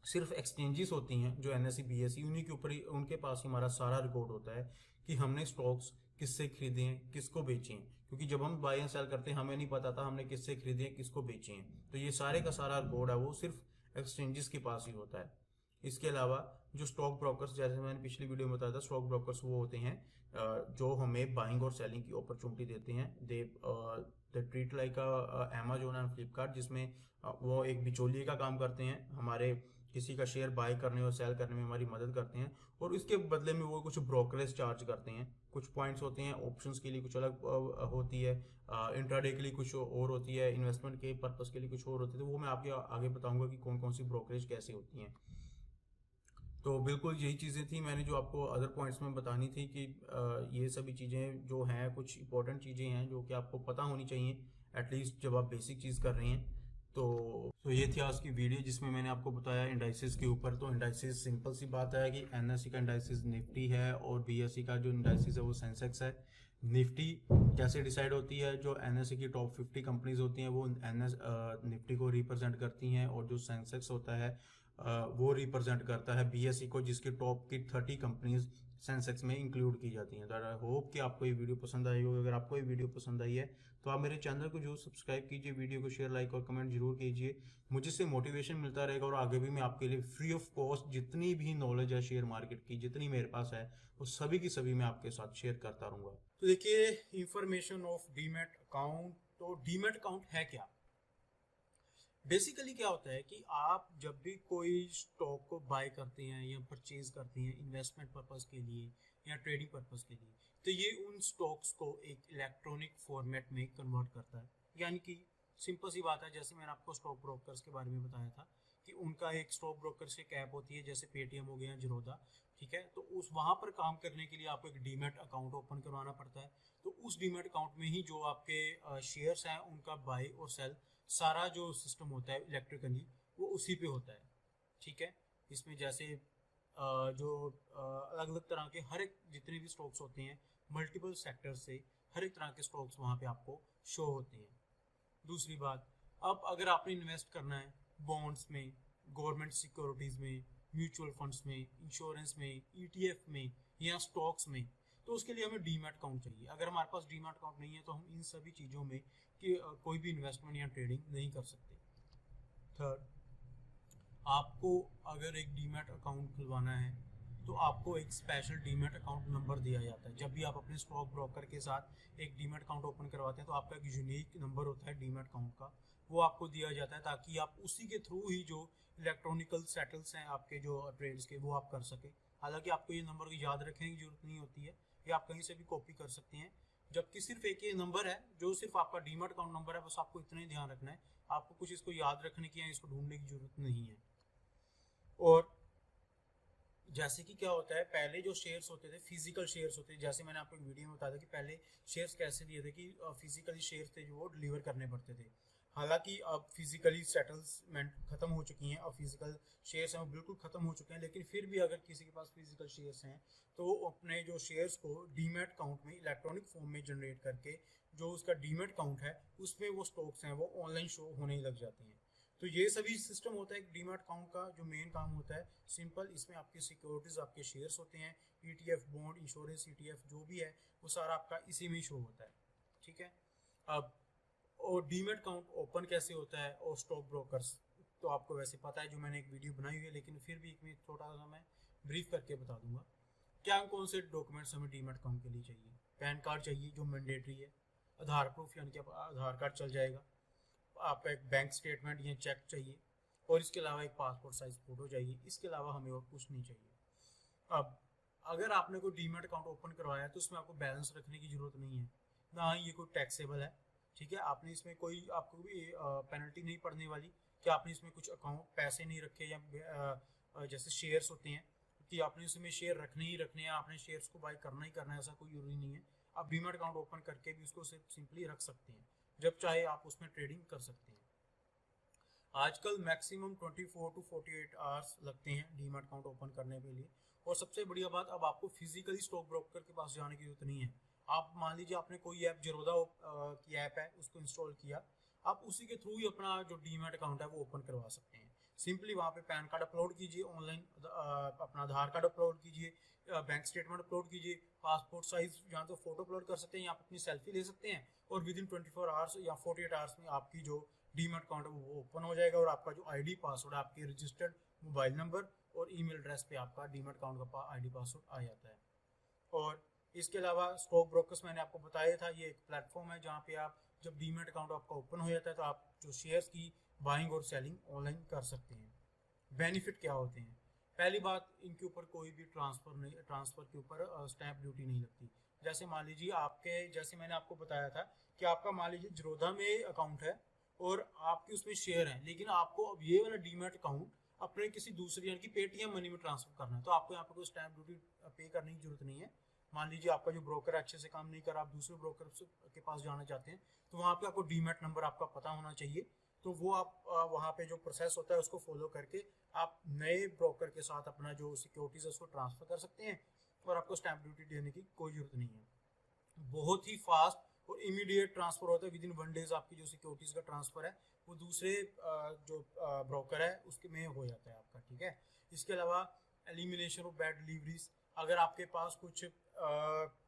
सिर्फ एक्सचेंजेस होती हैं जो एनएसई बीएसई, उन्हीं के ऊपर ही, उनके पास ही हमारा सारा रिकॉर्ड होता है कि हमने स्टॉक्स किससे खरीदे हैं, किसको बेचे हैं। क्योंकि जब हम बाय एंड सेल करते हैं हमें नहीं पता था हमने किससे खरीदे हैं, किसको बेचे हैं, तो ये सारे का सारा रिकॉर्ड है वो सिर्फ एक्सचेंजेस के पास ही होता है। इसके अलावा जो स्टॉक ब्रोकर्स, जैसे मैंने पिछली वीडियो में बताया था, स्टॉक ब्रोकर्स वो होते हैं जो हमें बाइंग और सेलिंग की अपॉर्चुनिटी देते हैं। They treat like Amazon and Flipkart, जिसमें वो एक बिचौलिए का काम करते हैं, हमारे किसी का शेयर बाय करने और सेल करने में हमारी मदद करते हैं, और इसके बदले में वो कुछ ब्रोकरेज चार्ज करते हैं। कुछ पॉइंट्स होते हैं ऑप्शंस के लिए कुछ अलग होती है, इंट्राडे के लिए कुछ और होती है, इन्वेस्टमेंट के पर्पस के लिए कुछ और होती है। तो वो मैं आपके आगे बताऊंगा कि कौन कौन सी ब्रोकरेज कैसे होती हैं। तो बिल्कुल यही चीज़ें थी मैंने जो आपको अदर पॉइंट्स में बतानी थी कि ये सभी चीज़ें जो हैं कुछ इंपॉर्टेंट चीज़ें हैं जो कि आपको पता होनी चाहिए एटलीस्ट जब आप बेसिक चीज़ कर रहे हैं। तो ये थी आज की वीडियो जिसमें मैंने आपको बताया इंडाइसिस के ऊपर। तो इंडाइसिस सिंपल सी बात है कि एनएसई का इंडाइसिस निफ्टी है और बीएसई का जो इंडाइसिस है वो सेंसेक्स है। निफ्टी कैसे डिसाइड होती है? जो एनएसई की टॉप 50 कंपनीज होती हैं वो निफ्टी को रिप्रेजेंट करती हैं, और जो सेंसेक्स होता है वो रिप्रेजेंट करता है बीएसई को, जिसकी टॉप की 30 कंपनीज सेंसेक्स में इंक्लूड की जाती हैं। तो आई होप कि आपको ये वीडियो पसंद आई होगी। अगर आपको ये वीडियो पसंद आई है तो आप मेरे चैनल को जरूर सब्सक्राइब कीजिए, वीडियो को शेयर, लाइक और कमेंट जरूर कीजिए। मुझे से मोटिवेशन मिलता रहेगा और आगे भी मैं आपके लिए फ्री ऑफ कॉस्ट जितनी भी नॉलेज है शेयर मार्केट की, जितनी मेरे पास है, वो सभी की सभी मैं आपके साथ शेयर करता रहूंगा। तो देखिए, इंफॉर्मेशन ऑफ डीमैट अकाउंट। तो डीमैट अकाउंट है क्या? बेसिकली क्या होता है कि आप जब भी कोई स्टॉक को बाय करते हैं या परचेज करते हैं इन्वेस्टमेंट पर्पस के लिए या ट्रेडिंग पर्पस के लिए, तो ये उन स्टॉक्स को एक इलेक्ट्रॉनिक फॉर्मेट में कन्वर्ट करता है। यानी कि सिंपल सी बात है, जैसे मैंने आपको स्टॉक ब्रोकर्स के बारे में बताया था कि उनका एक स्टॉक ब्रोकर्स की कैप होती है, जैसे पेटीएम हो गया, जीरोधा, ठीक है। तो उस वहां पर काम करने के लिए आपको एक डीमैट अकाउंट ओपन करवाना पड़ता है। तो उस डीमैट अकाउंट में ही जो आपके शेयर्स हैं उनका बाय और सेल सारा जो सिस्टम होता है इलेक्ट्रिकली वो उसी पे होता है, ठीक है। इसमें जैसे जो अलग अलग तरह के हर एक जितने भी स्टॉक्स होते हैं मल्टीपल सेक्टर से हर एक तरह के स्टॉक्स वहाँ पे आपको शो होते हैं। दूसरी बात, अब अगर आपने इन्वेस्ट करना है बॉन्ड्स में, गवर्नमेंट सिक्योरिटीज़ में, म्यूचुअल फंड्स में, इंश्योरेंस में, ईटीएफ में या स्टॉक्स में, तो उसके लिए हमें डीमैट अकाउंट चाहिए। अगर हमारे पास डीमैट अकाउंट नहीं है तो हम इन सभी चीज़ों में कि कोई भी इन्वेस्टमेंट या ट्रेडिंग नहीं कर सकते। थर्ड, आपको अगर एक डीमैट अकाउंट खुलवाना है तो आपको एक स्पेशल डीमैट अकाउंट नंबर दिया जाता है। जब भी आप अपने स्टॉक ब्रोकर के साथ एक डीमैट अकाउंट ओपन करवाते हैं तो आपका एक यूनिक नंबर होता है डीमैट अकाउंट का, वो आपको दिया जाता है ताकि आप उसी के थ्रू ही जो इलेक्ट्रॉनिकल सेटल्स हैं आपके जो ट्रेड्स के वो आप कर सके। हालांकि आपको ये नंबर को याद रखने की जरूरत नहीं होती है, ये आप कहीं से भी कॉपी कर सकते हैं। जबकि सिर्फ एक ये नंबर है जो सिर्फ आपका डीमैट अकाउंट नंबर है, बस आपको इतना ही ध्यान रखना है, आपको कुछ इसको याद रखने की या इसको ढूंढने की जरूरत नहीं है। और जैसे कि क्या होता है, पहले जो शेयर्स होते थे फिजिकल शेयर्स होते थे, जैसे मैंने आपको एक वीडियो में बताया था कि पहले शेयर्स कैसे दिए थे कि फिजिकली शेयर्स थे जो वो डिलीवर करने पड़ते थे। हालांकि अब फिजिकली सेटलमेंट खत्म हो चुकी हैं, अब फिजिकल शेयर्स हैं वो बिल्कुल खत्म हो चुके हैं, लेकिन फिर भी अगर किसी के पास फिजिकल शेयर्स हैं तो वो अपने जो शेयर्स को डीमैट अकाउंट में इलेक्ट्रॉनिक फॉर्म में जनरेट करके जो उसका डीमैट अकाउंट है उसमें वो स्टॉक्स हैं वो ऑनलाइन शो होने लग जाते हैं। तो ये सभी सिस्टम होता है एक डीमैट अकाउंट का। जो मेन काम होता है सिंपल, इसमें आपकी सिक्योरिटीज, आपके शेयर्स होते हैं, ETF, बॉन्ड, इंश्योरेंस, ETF जो भी है वो सारा आपका इसी में शो होता है। ठीक है, अब और डीमैट अकाउंट ओपन कैसे होता है और स्टॉक ब्रोकर्स तो आपको वैसे पता है, जो मैंने एक वीडियो बनाई हुई है, लेकिन फिर भी एक छोटा सा मैं ब्रीफ करके बता दूंगा क्या कौन से डॉक्यूमेंट्स हमें डीमैट अकाउंट के लिए चाहिए। पैन कार्ड चाहिए जो मैंडेटरी है, आधार प्रूफ यानी कि आधार कार्ड चल जाएगा, आपका एक बैंक स्टेटमेंट या चेक चाहिए, और इसके अलावा एक पासपोर्ट साइज फोटो चाहिए। इसके अलावा हमें और कुछ नहीं चाहिए। अब अगर आपने कोई डीमैट अकाउंट ओपन करवाया तो उसमें आपको बैलेंस रखने की जरूरत नहीं है, ना ही ये कोई टैक्सेबल है। ठीक है, आपने इसमें कोई आपको भी पेनल्टी नहीं पड़ने वाली कि आपने इसमें कुछ अकाउंट पैसे नहीं रखे, या जैसे शेयर्स होते हैं कि आपने उसमें शेयर रखने ही रखने हैं, आपने शेयर्स को बाय करना ही करना है, ऐसा कोई जरूरी नहीं है। आप डीमैट अकाउंट ओपन करके भी उसको सिंपली रख सकते हैं, जब चाहे आप उसमें ट्रेडिंग कर सकते हैं। आजकल मैक्सिमम 24 to 48 आवर्स लगते हैं डीमैट अकाउंट ओपन करने के लिए। और सबसे बढ़िया बात, अब आपको फिजिकली स्टॉक ब्रोकर के पास जाने की जरूरत नहीं है। आप मान लीजिए आपने कोई ऐप, जीरोधा की ऐप है, उसको इंस्टॉल किया, आप उसी के थ्रू ही अपना जो डीमैट अकाउंट है वो ओपन करवा सकते हैं। सिंपली वहाँ पे पैन कार्ड अपलोड कीजिए ऑनलाइन, अपना आधार कार्ड अपलोड कीजिए, बैंक स्टेटमेंट अपलोड कीजिए, पासपोर्ट साइज यहाँ तो फोटो अपलोड कर सकते हैं, यहाँ अपनी सेल्फी ले सकते हैं, और विद इन 24 आवर्स या 48 आवर्स में आपकी जो डीमैट अकाउंट है वो ओपन हो जाएगा, और आपका जो आईडी पासवर्ड, आपके रजिस्टर्ड मोबाइल नंबर और ईमेल एड्रेस पे आपका डीमैट अकाउंट का आईडी पासवर्ड आ जाता है। और इसके अलावा स्टॉक ब्रोकर्स मैंने आपको बताया था, ये एक प्लेटफॉर्म है जहाँ पे आप जब डीमैट अकाउंट आपका ओपन हो जाता है तो आप जो शेयर्स की बाइंग और सेलिंग ऑनलाइन कर सकते हैं। बेनिफिट क्या होते हैं? पहली बात, इनके ऊपर कोई भी ट्रांसफर के ऊपर स्टैंप ड्यूटी नहीं लगती। जैसे मान लीजिए आपके, जैसे मैंने आपको बताया था कि आपका मान लीजिए जीरोधा में अकाउंट है और आपके उसमें शेयर है, लेकिन आपको अब ये वाला डीमैट अकाउंट अपने किसी दूसरे यानी कि पेटीएम मनी में ट्रांसफर करना है, तो आपको यहाँ पर कोई स्टैंप ड्यूटी पे करने की जरूरत नहीं है। मान लीजिए आपका जो ब्रोकर अच्छे से काम नहीं कर रहा, आप दूसरे ब्रोकर के पास जाना चाहते हैं, तो वहाँ पे आपको डीमैट नंबर आपका पता होना चाहिए। तो वो आप वहाँ पे जो प्रोसेस होता है उसको फॉलो करके आप नए ब्रोकर के साथ अपना जो सिक्योरिटीज है उसको ट्रांसफर कर सकते हैं, और आपको स्टैंप ड्यूटी देने की कोई जरूरत नहीं है। बहुत ही फास्ट और इमीडिएट ट्रांसफर होता है, विद इन 1 डेज आपकी जो सिक्योरिटीज का ट्रांसफर है वो दूसरे जो ब्रोकर है उसके में हो जाता है आपका। ठीक है, इसके अलावा एलिमिनेशन ऑफ बैड डिलीवरीज, अगर आपके पास कुछ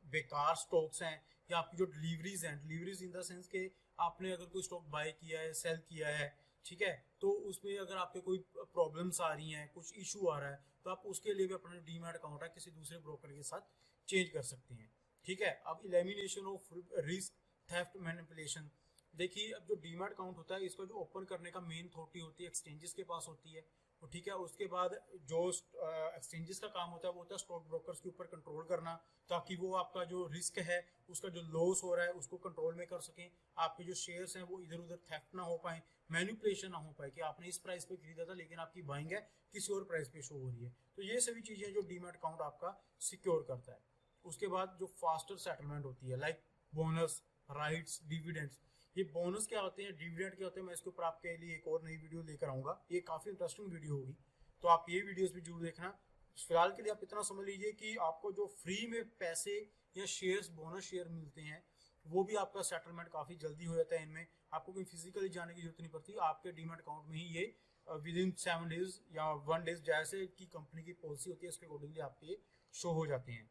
बेकार स्टॉक्स हैं या आपकी जो डिलीवरीज हैं, डिलीवरीज इन द सेंस के आपने अगर कोई स्टॉक बाय किया है, सेल किया है, ठीक है, तो उसमें अगर आपके कोई प्रॉब्लम्स आ रही हैं, कुछ इशू आ रहा है, तो आप उसके लिए भी अपना डीमैट अकाउंट है किसी दूसरे ब्रोकर के साथ चेंज कर सकते हैं। ठीक है, अब elimination of risk, theft, manipulation, देखिए अब जो डीमैट अकाउंट होता है इसको जो ओपन करने का मेन अथॉरिटी होती है एक्सचेंजेस के पास होती है। तो ठीक है, उसके बाद जो एक्सचेंजेस का काम होता है वो होता है स्टॉक ब्रोकर्स के ऊपर कंट्रोल करना, ताकि वो आपका जो रिस्क है, उसका जो लॉस हो रहा है उसको कंट्रोल में कर सकें, आपके जो शेयर्स हैं वो इधर उधर थेफ्ट ना हो पाए, मैनिपुलेशन ना हो पाए कि आपने इस प्राइस पे खरीदा था लेकिन आपकी बाइंग है किसी और प्राइस पे शो हो रही है। तो ये सभी चीजें जो डीमैट अकाउंट आपका सिक्योर करता है। उसके बाद जो फास्टर सेटलमेंट होती है, लाइक बोनस, राइट्स, डिविडेंड्स। ये बोनस क्या होते हैं, डिविडेंड क्या होते हैं, मैं इसके ऊपर आपके लिए एक और नई वीडियो लेकर आऊंगा, ये काफी इंटरेस्टिंग वीडियो होगी, तो आप ये वीडियोस भी जरूर देखना। फिलहाल के लिए आप इतना समझ लीजिए कि आपको जो फ्री में पैसे या शेयर्स, बोनस शेयर मिलते हैं, वो भी आपका सेटलमेंट काफी जल्दी हो जाता है। इनमें आपको कोई फिजिकली जाने की जरूरत नहीं पड़ती, आपके डीमैट अकाउंट में ही ये विद इन 7 डेज या 1 डेज जैसे की कंपनी की पॉलिसी होती है उसके अकॉर्डिंगली आपके शो हो जाते हैं।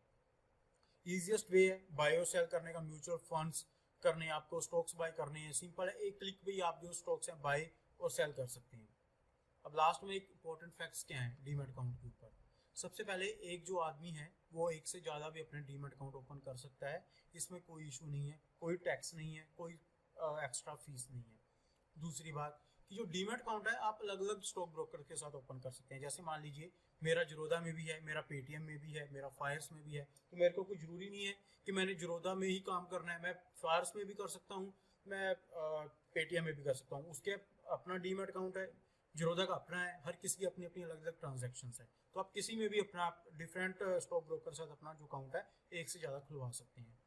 ईजिएस्ट वे है बाय और सेल करने का, म्यूचुअल फंड्स करने, आपको स्टॉक्स बाय करने हैं, सिंपल है, एक क्लिक पे ही आप जो स्टॉक्स हैं बाय और सेल कर सकते हैं। अब लास्ट में एक इंपॉर्टेंट फैक्ट्स क्या है डीमैट अकाउंट के ऊपर। सबसे पहले, एक जो आदमी है वो एक से ज्यादा भी अपने डीमैट अकाउंट ओपन कर सकता है, इसमें कोई इशू नहीं है, कोई टैक्स नहीं है, कोई एक्स्ट्रा फीस नहीं है। दूसरी बात कि जो डीमैट अकाउंट है आप अलग अलग स्टॉक ब्रोकर के साथ ओपन कर सकते हैं। जैसे मान लीजिए मेरा जीरोधा में भी है, मेरा पेटीएम में भी है, मेरा फायर्स में भी है, तो मेरे को कोई जरूरी नहीं है कि मैंने जीरोधा में ही काम करना है, मैं फायर्स में भी कर सकता हूँ, मैं पेटीएम में भी कर सकता हूँ। उसके अपना डीमैट अकाउंट है, जीरोधा का अपना है, हर किसी की अपनी अपनी अलग अलग ट्रांजेक्शन है, तो आप किसी में भी अपना डिफरेंट स्टॉक ब्रोकर के साथ अपना जो अकाउंट है एक से ज्यादा खुलवा सकते हैं।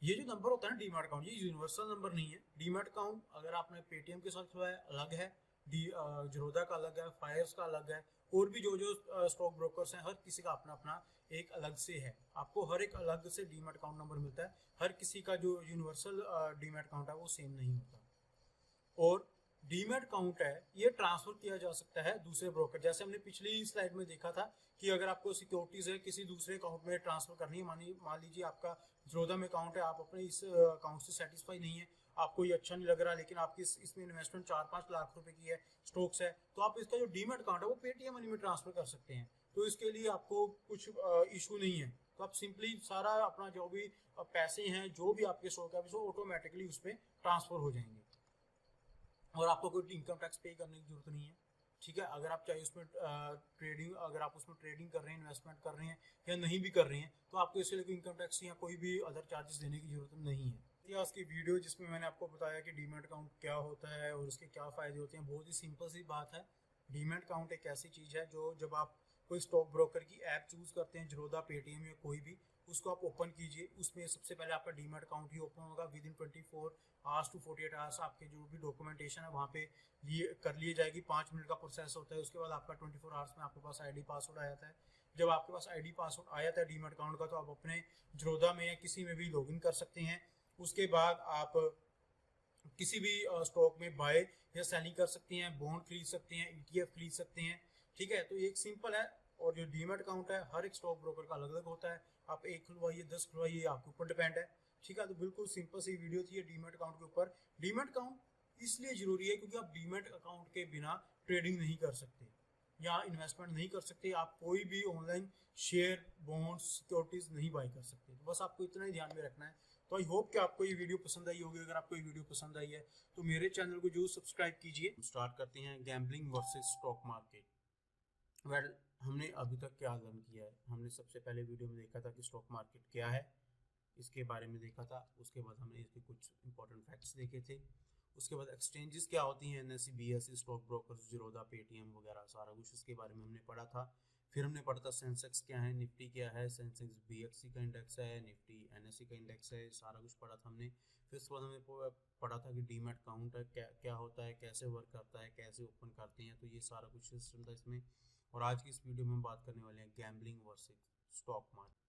ये जो नंबर होता है ना डीमैट अकाउंट, ये यूनिवर्सल नंबर नहीं है। डीमैट अकाउंट अगर आपने पेटीएम के साथ खुलवाया अलग है, जीरोधा का अलग है, फायर्स का अलग है, और भी जो जो स्टॉक ब्रोकर्स हैं हर किसी का अपना अपना एक अलग से है। आपको हर एक अलग से डीमैट अकाउंट नंबर मिलता है, हर किसी का जो यूनिवर्सल डीमैट अकाउंट है वो सेम नहीं होता। और डीमैट अकाउंट है ये ट्रांसफर किया जा सकता है दूसरे ब्रोकर। जैसे हमने पिछली स्लाइड में देखा था कि अगर आपको सिक्योरिटीज है किसी दूसरे अकाउंट में ट्रांसफर करनी है, मान लीजिए आपका ज़ीरोधा में अकाउंट है, आप अपने इस अकाउंट से सेटिस्फाई नहीं है, आपको ये अच्छा नहीं लग रहा, लेकिन आपकी इसमें इन्वेस्टमेंट 4-5 लाख रुपए की है, स्टॉक्स है, तो आप इसका जो डीमैट अकाउंट है वो पेटीएम मनी में ट्रांसफर कर सकते हैं। तो इसके लिए आपको कुछ इशू नहीं है। तो आप सिंपली सारा अपना जो भी पैसे हैं, जो भी आपके स्टॉक है, वो ऑटोमेटिकली उस पर ट्रांसफर हो जाएंगे और आपको कोई इनकम टैक्स पे करने की जरूरत नहीं है। ठीक है, अगर आप चाहे उसमें अगर आप उसमें ट्रेडिंग कर रहे हैं, इन्वेस्टमेंट कर रहे हैं या नहीं भी कर रहे हैं, तो आपको इसके लिए कोई इनकम टैक्स या कोई भी अदर चार्जेस देने की जरूरत नहीं है। ये आज की वीडियो जिसमें मैंने आपको बताया कि डीमैट अकाउंट क्या होता है और उसके क्या फायदे होते हैं, बहुत ही सिंपल सी बात है। डीमैट अकाउंट एक ऐसी चीज है जो जब आप कोई स्टॉक ब्रोकर की ऐप चूज करते हैं, ज़ीरोधा, पेटीएम या कोई भी, उसको आप ओपन कीजिए। उसमें सबसे पहले आपका डीमैट अकाउंट ही ओपन होगा। Within 24 hours to 48 hours आपके जो भी डॉक्यूमेंटेशन है वहाँ पे लिए कर लिए जाएगी। 5 मिनट का प्रोसेस होता है। उसके बाद आपका 24 आवर्स में आपके पास आईडी पासवर्ड आ जाता है। जब आपके पास आईडी पासवर्ड आ जाता है डीमैट अकाउंट का, तो आप अपने ज़ीरोधा में या किसी में भी लॉगिन कर सकते हैं। उसके बाद आप किसी भी स्टॉक में बाय या सेलिंग कर सकते हैं, बॉन्ड खरीद सकते हैं, ईटीएफ खरीद सकते हैं। ठीक है, तो ये एक सिंपल है। और जो डीमैट अकाउंट है हर एक स्टॉक ब्रोकर का अलग अलग होता है। आप 1 खुलवाइए, 10 खुलवाइए, आपके ऊपर डिपेंड है। ठीक है, तो बिल्कुल सिंपल सी वीडियो थी ये डीमैट अकाउंट के ऊपर। डीमैट अकाउंट इसलिए जरूरी है क्योंकि आप डीमैट अकाउंट के बिना ट्रेडिंग नहीं कर सकते या इन्वेस्टमेंट नहीं कर सकते। आप कोई भी ऑनलाइन शेयर, बॉन्ड्स, सिक्योरिटीज नहीं बाय कर सकते। तो बस आपको इतना ही ध्यान में रखना है। तो आई होप कि आपको ये वीडियो पसंद आई होगी। अगर आपको ये वीडियो पसंद आई है तो मेरे चैनल को जरूर सब्सक्राइब कीजिए। स्टार्ट करते हैं gambling versus stock market. Well, हमने अभी तक क्या लर्न किया है? हमने सबसे पहले वीडियो में देखा था कि स्टॉक मार्केट क्या है, इसके बारे में देखा था। उसके बाद हमने इसके कुछ इंपॉर्टेंट फैक्ट्स देखे थे। उसके बाद एक्सचेंजेस क्या होती हैं, NSE, BSE, stock brokers, Zerodha, Paytm वगैरह, सारा कुछ इसके बारे में हमने पढ़ा था। फिर हमने पढ़ा था सेंसेक्स क्या है, निफ्टी क्या है। सेंसेक्स बीएक्सी का इंडेक्स है, निफ्टी एनएसई का इंडेक्स है, सारा कुछ पढ़ा था हमने। फिर उसके बाद हमने पढ़ा था कि डीमैट अकाउंट है क्या क्या होता है, कैसे वर्क करता है, कैसे ओपन करते हैं। तो ये सारा कुछ सिस्टम था इसमें। और आज की इस वीडियो में हम बात करने वाले हैं gambling versus stock market.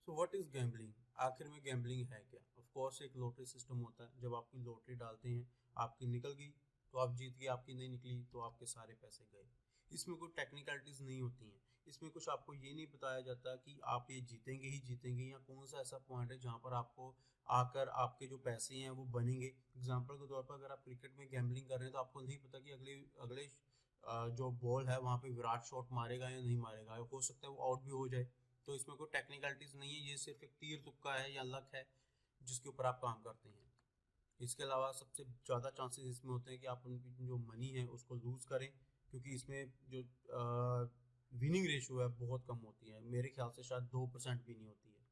So what is gambling? आखिर में गैम्बलिंग है क्या? ऑफ कोर्स एक लॉटरी सिस्टम होता है। जब आपकी लॉटरी डालते हैं, आपकी निकल गई तो आप जीत गए, आपकी नहीं निकली तो आपके सारे पैसे गए। इसमें कोई टेक्निकलिटीज नहीं होती हैं। इसमें कुछ आपको ये नहीं बताया जाता कि आप ये जीतेंगे ही जीतेंगे, या कौन सा ऐसा पॉइंट है जहाँ पर आपको आकर आपके जो पैसे हैं वो बनेंगे। एग्जाम्पल के तौर पर अगर आप क्रिकेट में गैम्बलिंग कर रहे हैं तो आपको नहीं पता कि अगले अगले जो बॉल है वहाँ पे विराट शॉट मारेगा या नहीं मारेगा। हो सकता है वो आउट भी हो जाए। तो इसमें कोई टेक्निकलिटीज नहीं है, ये सिर्फ एक तीर तुक्का है या लक है जिसके ऊपर आप काम करते हैं। इसके अलावा सबसे ज़्यादा चांसेस इसमें होते हैं कि आप उनकी जो मनी है उसको लूज़ करें, क्योंकि इसमें जो विनिंग रेशियो है बहुत कम होती है। मेरे ख्याल से शायद 2% भी नहीं होती है।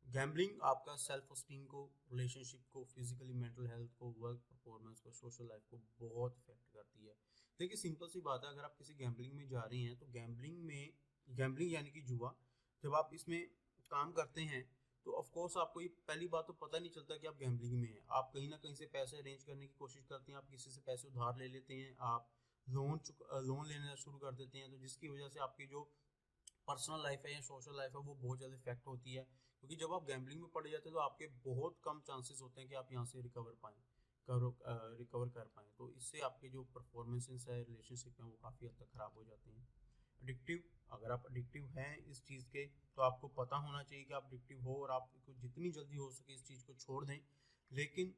गैम्बलिंग आपका सेल्फ एस्टीम को, रिलेशनशिप को, फिजिकली, मेंटल हेल्थ को, वर्क परफॉर्मेंस को, सोशल लाइफ को बहुत इफेक्ट करती है। देखिए सिंपल सी बात है, अगर आप किसी गैम्बलिंग में जा रहे हैं तो गैम्बलिंग यानी कि जुआ, जब आप इसमें काम करते हैं तो ऑफ कोर्स आपको ये पहली बात तो पता नहीं चलता कि आप गैम्बलिंग में हैं। आप कहीं ना कहीं से पैसे अरेंज करने की कोशिश करते हैं, आप किसी से पैसे उधार ले लेते हैं, आप लोन लेना शुरू कर देते हैं, तो जिसकी वजह से आपकी जो पर्सनल लाइफ है या सोशल लाइफ है वो बहुत ज़्यादा इफेक्ट होती है। क्योंकि जब आप गैम्बलिंग में पड़ जाते हैं तो आपके बहुत कम चांसेस होते हैं कि आप यहाँ से रिकवर कर पाएँ। तो इससे आपके जो परफॉर्मेंसेस है, रिलेशनशिप है, वो काफ़ी हद तक ख़राब हो जाते हैं। एडिक्टिव, अगर आप एडिक्टिव हैं इस चीज़ के तो आपको पता होना चाहिए कि आप एडिक्टिव हो और आपको जितनी जल्दी हो सके इस चीज़ को छोड़ दें। लेकिन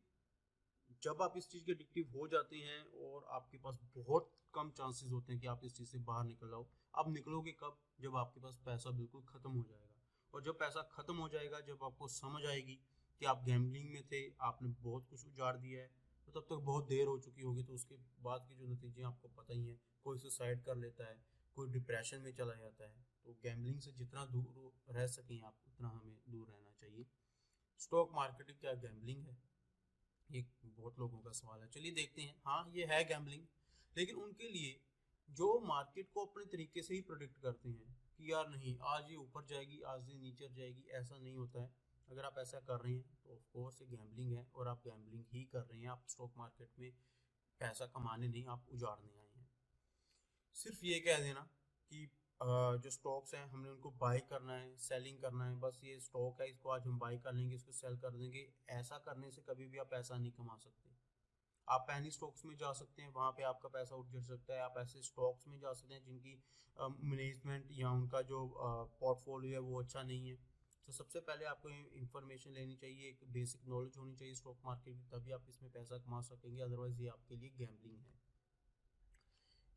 जब आप इस चीज़ के एडिक्टिव हो जाते हैं और आपके पास बहुत कम चांसेस होते हैं कि आप इस चीज़ से बाहर निकल आओ। आप निकलोगे कब? जब आपके पास पैसा बिल्कुल ख़त्म हो जाएगा। और जब पैसा ख़त्म हो जाएगा, जब आपको समझ आएगी कि आप गैम्बलिंग में थे, आपने बहुत कुछ उजाड़ दिया है, तो तब तक बहुत देर हो चुकी होगी। तो उसके बाद के जो नतीजे आपको पता ही हैं। कोई सुसाइड कर लेता है, कोई डिप्रेशन में चला जाता है। तो गैम्बलिंग से जितना दूर रह सकें आप, उतना हमें दूर रहना चाहिए। स्टॉक मार्केटिंग क्या गैम्बलिंग है? ये बहुत लोगों का सवाल है। चलिए देखते हैं। हाँ, ये है गैम्बलिंग, लेकिन उनके लिए जो मार्केट को अपने तरीके से ही प्रोडिक्ट करते हैं कि यार नहीं, आज ये ऊपर जाएगी, आज ये नीचे जाएगी, ऐसा नहीं होता है। अगर आप ऐसा कर रहे हैं तो ऑफ कोर्स ये गैम्बलिंग है और आप गैम्बलिंग ही कर रहे हैं। आप स्टॉक मार्केट में पैसा कमाने नहीं, आप उजाड़ने आए हैं। सिर्फ ये कह देना कि जो स्टॉक्स हैं हमने उनको बाय करना है, सेलिंग करना है, बस ये स्टॉक है, इसको आज हम बाय कर लेंगे, इसको सेल कर देंगे, ऐसा करने से कभी भी आप पैसा नहीं कमा सकते। आप पैनी स्टॉक्स में जा सकते हैं, वहाँ पे आपका पैसा उठ गिर सकता है। आप ऐसे स्टॉक्स में जा सकते हैं जिनकी मैनेजमेंट या उनका जो पोर्टफोलियो है वो अच्छा नहीं है। तो सबसे पहले आपको इंफॉर्मेशन लेनी चाहिए, एक बेसिक नॉलेज होनी चाहिए स्टॉक मार्केट की, तभी आप इसमें पैसा कमा सकेंगे, अदरवाइज ये आपके लिए गैम्बलिंग है।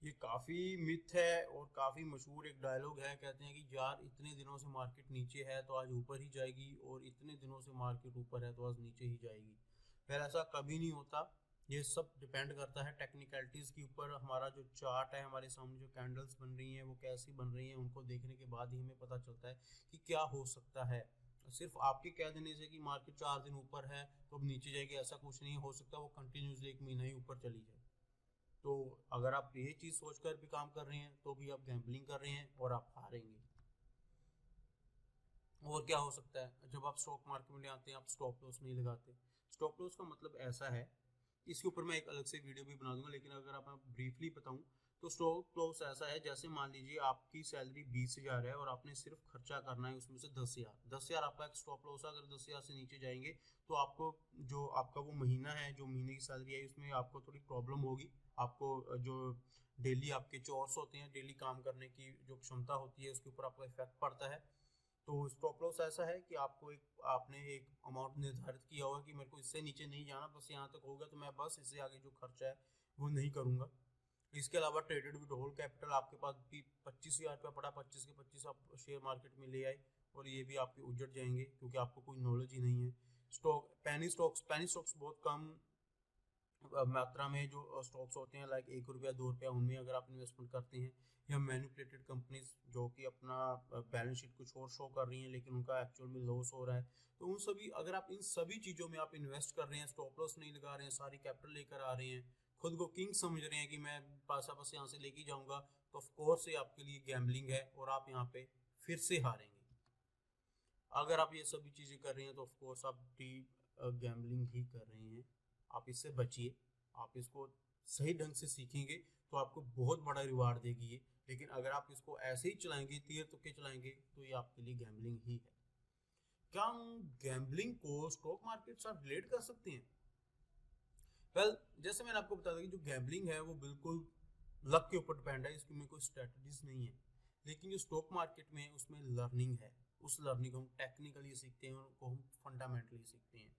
ये काफ़ी मिथ है और काफ़ी मशहूर एक डायलॉग है, कहते हैं कि यार इतने दिनों से मार्केट नीचे है तो आज ऊपर ही जाएगी, और इतने दिनों से मार्केट ऊपर है तो आज नीचे ही जाएगी। फिर ऐसा कभी नहीं होता। ये सब डिपेंड करता है टेक्निकलिटीज़ के ऊपर। हमारा जो चार्ट है, हमारे सामने जो कैंडल्स बन रही हैं वो कैसी बन रही हैं, उनको देखने के बाद ही हमें पता चलता है कि क्या हो सकता है। सिर्फ आपके कह देने से कि मार्केट 4 दिन ऊपर है तो अब नीचे जाएगी, ऐसा कुछ नहीं हो सकता। वो कंटिन्यूसली 1 महीना ही ऊपर चली जाए। तो अगर आप ये चीज़ सोचकर भी काम कर रहे हैं तो भी आप गैम्बलिंग कर रहे हैं और आप हारेंगे। और क्या हो सकता है, जब आप स्टॉक मार्केट में आते हैं आप स्टॉप लॉस नहीं लगाते। स्टॉप लॉस का मतलब ऐसा है, इसके ऊपर मैं एक अलग से वीडियो भी बना दूंगा, लेकिन अगर आप ब्रीफली बताऊं तो स्टॉप लॉस ऐसा है, जैसे मान लीजिए आपकी सैलरी 20,000 है और आपने सिर्फ खर्चा करना है उसमें से 10,000 आपका एक स्टॉप लॉस है। अगर 10,000 से नीचे जाएंगे तो आपको जो आपका वो महीना है, जो महीने की सैलरी है, उसमें आपको थोड़ी प्रॉब्लम होगी। आपको जो डेली आपके चोर्स होते हैं, डेली काम करने की जो क्षमता होती है, उसके ऊपर आपको इफेक्ट पड़ता है। तो स्टॉप लॉस ऐसा है कि आपने एक अमाउंट निर्धारित किया होगा कि मेरे को इससे नीचे नहीं जाना, बस यहाँ तक होगा तो मैं बस इससे आगे जो खर्चा है वो नहीं करूँगा। इसके अलावा ट्रेडेड विद होल कैपिटल, आपके पास भी 25,000 रुपया पड़ा, 25 के 25 आप शेयर मार्केट में ले आए और ये भी आपके उजड़ जाएंगे क्योंकि आपको कोई नॉलेज ही नहीं है। पेनी स्टॉक्स बहुत कम मात्रा में जो स्टॉक्स होते हैं, लाइक 1 रुपया 2 रुपया, उनमें अगर आप इन्वेस्टमेंट करते हैं, या मैनिपुलेटेड कंपनीज जो कि अपना बैलेंस शीट कुछ और शो कर रही हैं लेकिन उनका एक्चुअल में लॉस हो रहा है, तो उन सभी अगर आप इन सभी चीज़ों में आप इन्वेस्ट कर रहे हैं, स्टॉप लॉस नहीं लगा रहे हैं, सारी कैपिटल लेकर आ रहे हैं, खुद को किंग समझ रहे हैं कि मैं पैसा बस यहाँ से लेके जाऊंगा, तो ऑफ कोर्स ये आपके लिए गैम्बलिंग है और आप यहाँ पे फिर से हारेंगे। अगर आप ये सभी चीज़ें कर रहे हैं तो ऑफ कोर्स आप डीप गैम्बलिंग ही कर रहे हैं। आप इससे बचिए। आप इसको सही ढंग से सीखेंगे तो आपको बहुत बड़ा रिवार्ड देगी ये, लेकिन अगर आप इसको ऐसे ही चलाएंगे, तीर तुक्के चलाएंगे, तो ये आपके लिए गैम्बलिंग ही है। क्या हम गैम्बलिंग को स्टॉक मार्केट से रिलेट कर सकते हैं? वेल, जैसे मैंने आपको बताया था कि जो गैम्बलिंग है वो बिल्कुल लक के ऊपर डिपेंड है, इसमें कोई स्ट्रेटजीज नहीं है। लेकिन जो स्टॉक मार्केट में है उसमें लर्निंग है। उस लर्निंग को हम टेक्निकली सीखते हैं और उनको हम फंडामेंटली सीखते हैं।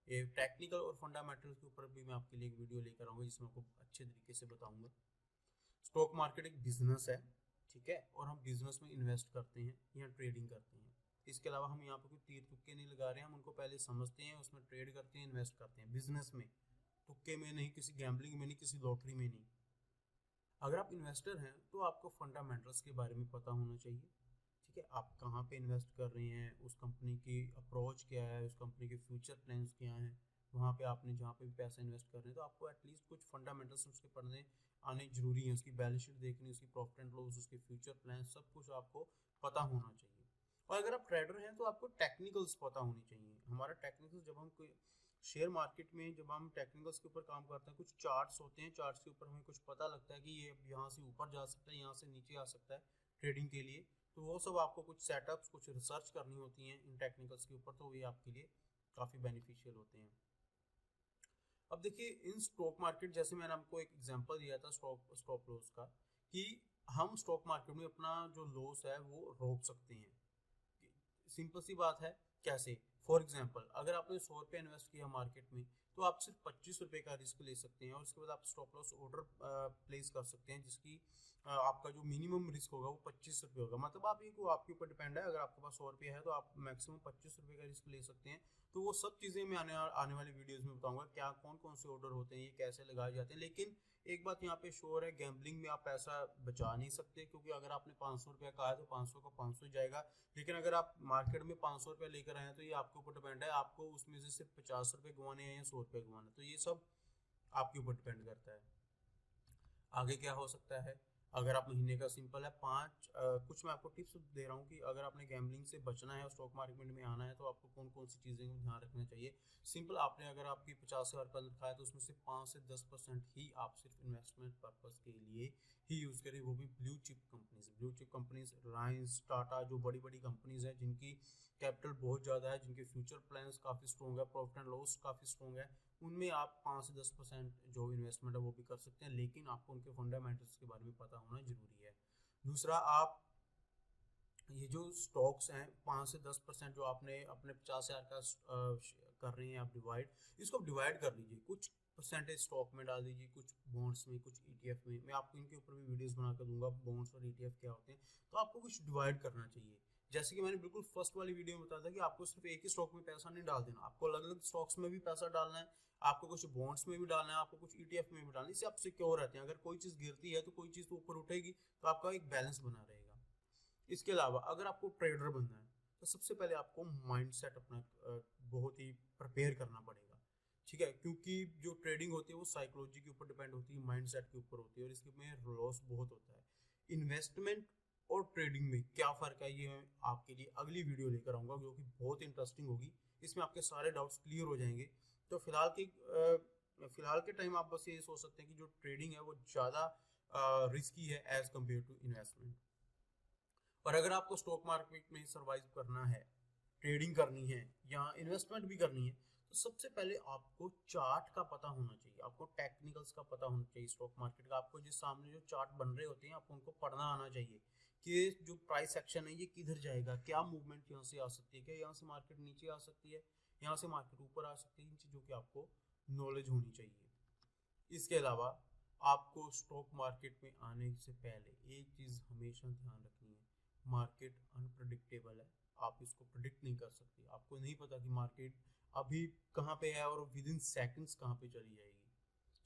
ये टेक्निकल और फंडामेंटल के ऊपर भी मैं आपके लिए एक वीडियो लेकर आऊंगा जिसमें आपको अच्छे तरीके से बताऊंगा। स्टॉक मार्केट एक बिजनेस है, ठीक है, और हम बिजनेस में इन्वेस्ट करते हैं या ट्रेडिंग करते हैं। इसके अलावा हम यहाँ पर कोई तीर तुक्के नहीं लगा रहे हैं, हम उनको पहले समझते हैं, उसमें ट्रेड करते हैं, इन्वेस्ट करते हैं बिजनेस में, तुक्के में नहीं, किसी गैम्बलिंग में नहीं, किसी लॉटरी में नहीं। अगर आप इन्वेस्टर हैं तो आपको फंडामेंटल्स के बारे में पता होना चाहिए, ठीक है, आप कहाँ पे इन्वेस्ट कर रहे हैं, उस कंपनी की अप्रोच क्या है, उस कंपनी के फ्यूचर प्लान्स क्या हैं, वहाँ पे आपने जहाँ पे भी पैसा इन्वेस्ट कर रहे हैं तो आपको एटलीस्ट कुछ फंडामेंटल्स उसके पढ़ने आने जरूरी है। उसकी बैलेंस शीट देखनी, उसकी प्रॉफिट एंड लॉस, उसके फ्यूचर प्लान, सब कुछ आपको पता होना चाहिए। और अगर आप ट्रेडर हैं तो आपको टेक्निकल्स पता होनी चाहिए। हमारा टेक्निकल्स, जब हम कोई शेयर मार्केट में जब हम टेक्निकल्स के ऊपर काम करते हैं, कुछ चार्ट्स होते हैं, चार्ट्स के ऊपर हमें कुछ पता लगता है कि ये यहाँ से ऊपर जा सकता है, यहाँ से नीचे आ सकता है ट्रेडिंग के लिए, तो वो सब आपको कुछ सेटअप्स, कुछ रिसर्च करनी होती हैं इन टेक्निकल्स के ऊपर, तो ये आपके लिए काफ़ी बेनिफिशियल होते हैं। अब देखिए, इन स्टॉक मार्केट, जैसे मैंने आपको एक एग्जांपल दिया था स्टॉप लॉस का, कि हम स्टॉक मार्केट में अपना जो लॉस है वो रोक सकते हैं। सिंपल सी बात है, कैसे? फॉर एग्जाम्पल, अगर आपने 100 रुपये इन्वेस्ट किया मार्केट में तो आप सिर्फ 25 रुपये का रिस्क ले सकते हैं, और उसके बाद आप स्टॉप लॉस ऑर्डर प्लेस कर सकते हैं, जिसकी आपका जो मिनिमम रिस्क होगा वो 25 रुपये होगा। मतलब आप ये को आपके ऊपर डिपेंड है, अगर आपके पास 100 रुपये है तो आप मैक्सिमम 25 रुपये का रिस्क ले सकते हैं। तो वो सब चीज़ें मैं आने वाली वीडियोज़ में बताऊंगा, क्या कौन कौन से ऑर्डर होते हैं, ये कैसे लगाए जाते हैं। लेकिन एक बात यहाँ पे श्योर है, गैम्बलिंग में आप पैसा बचा नहीं सकते, क्योंकि अगर आपने 500 रुपया कहा है तो 500 का 500 जाएगा। लेकिन अगर आप मार्केट में 500 रुपया लेकर आए हैं तो ये आपके ऊपर डिपेंड है, आपको उसमें से सिर्फ 50 रुपये गंवाने हैं या 100 रुपये गंवाने, तो ये सब आपके ऊपर डिपेंड करता है। आगे क्या हो सकता है, अगर आप महीने का सिंपल है कुछ मैं आपको टिप्स दे रहा हूँ कि अगर आपने गैम्बलिंग से बचना है और स्टॉक मार्केट में आना है तो आपको कौन कौन सी चीज़ें को ध्यान रखना चाहिए। सिंपल, आपने अगर आपकी 50,000 रुपये रखा है तो उसमें से 5 से 10% ही आप सिर्फ इन्वेस्टमेंट पर्पज़ के लिए ही यूज़ करें, वो भी blue chip companies, Reliance, Tata, जो बड़ी बड़ी कंपनीज हैं जिनकी कैपिटल बहुत ज़्यादा है, जिनके फ्यूचर प्लान्स काफ़ी स्ट्रॉन्ग है, प्रॉफिट एंड लॉस काफ़ी स्ट्रॉन्ग है, उनमें आप 5 से 10% जो इन्वेस्टमेंट है वो भी कर सकते हैं, लेकिन आपको उनके फंडामेंटल्स के बारे में पता होना जरूरी है। दूसरा, आप ये जो स्टॉक्स हैं 5 से 10% जो आपने अपने 50,000 का कर रहे हैं आप डिवाइड, इसको आप डिवाइड कर लीजिए, कुछ परसेंटेज स्टॉक में डाल दीजिए, कुछ बॉन्ड्स में, कुछ ईटीएफ में। मैं आपको इनके ऊपर भी वीडियोस बना कर दूंगा, बॉन्ड्स और ईटीएफ क्या होते हैं। तो आपको कुछ डिवाइड करना चाहिए। जैसे कि मैंने बिल्कुल फर्स्ट वाली वीडियो में बताया था कि आपको सिर्फ एक ही स्टॉक में पैसा नहीं डाल देना, आपको अलग अलग स्टॉक्स में भी पैसा डालना है, आपको कुछ बॉन्ड्स में भी डालना है, आपको कुछ ईटीएफ में भी डालना है। इससे आप सिक्योर रहते हैं, अगर कोई चीज़ गिरती है तो कोई चीज़ तो ऊपर उठेगी, तो आपका एक बैलेंस बना रहेगा। इसके अलावा अगर आपको ट्रेडर बनना है तो सबसे पहले आपको माइंडसेट अपना बहुत ही प्रिपेयर करना पड़ेगा, ठीक है, क्योंकि जो ट्रेडिंग होती है वो साइकोलॉजी के ऊपर डिपेंड होती है, माइंडसेट के ऊपर होती है, और इसके में लॉस बहुत होता है। इन्वेस्टमेंट और ट्रेडिंग में क्या फ़र्क है, ये मैं आपके लिए अगली वीडियो लेकर आऊँगा, जो कि बहुत इंटरेस्टिंग होगी। इसमें आपके सारे डाउट्स क्लियर हो जाएंगे। तो फिलहाल के टाइम आप बस ये सोच सकते हैं कि जो ट्रेडिंग है वो ज़्यादा रिस्की है एज कम्पेयर टू इन्वेस्टमेंट। पर अगर आपको स्टॉक मार्केट में सर्वाइव करना है, ट्रेडिंग करनी है या इन्वेस्टमेंट भी करनी है, तो सबसे पहले आपको चार्ट का पता होना चाहिए, आपको टेक्निकल्स का पता होना चाहिए स्टॉक मार्केट का। आपको जिस सामने जो चार्ट बन रहे होते हैं आपको उनको पढ़ना आना चाहिए कि जो प्राइस एक्शन है ये किधर जाएगा, क्या मूवमेंट यहाँ से आ सकती है, क्या यहाँ से मार्केट नीचे आ सकती है, यहाँ से मार्केट ऊपर आ सकती है। इन चीज़ों की आपको नॉलेज होनी चाहिए। इसके अलावा आपको स्टॉक मार्केट में आने से पहले एक चीज़ हमेशा ध्यान रखनी है, मार्केट अनप्रडिक्टेबल है, आप इसको प्रिडिक्ट नहीं कर सकते। आपको नहीं पता कि मार्केट अभी कहाँ पे है और विद इन सेकेंड्स कहाँ पे चली जाएगी,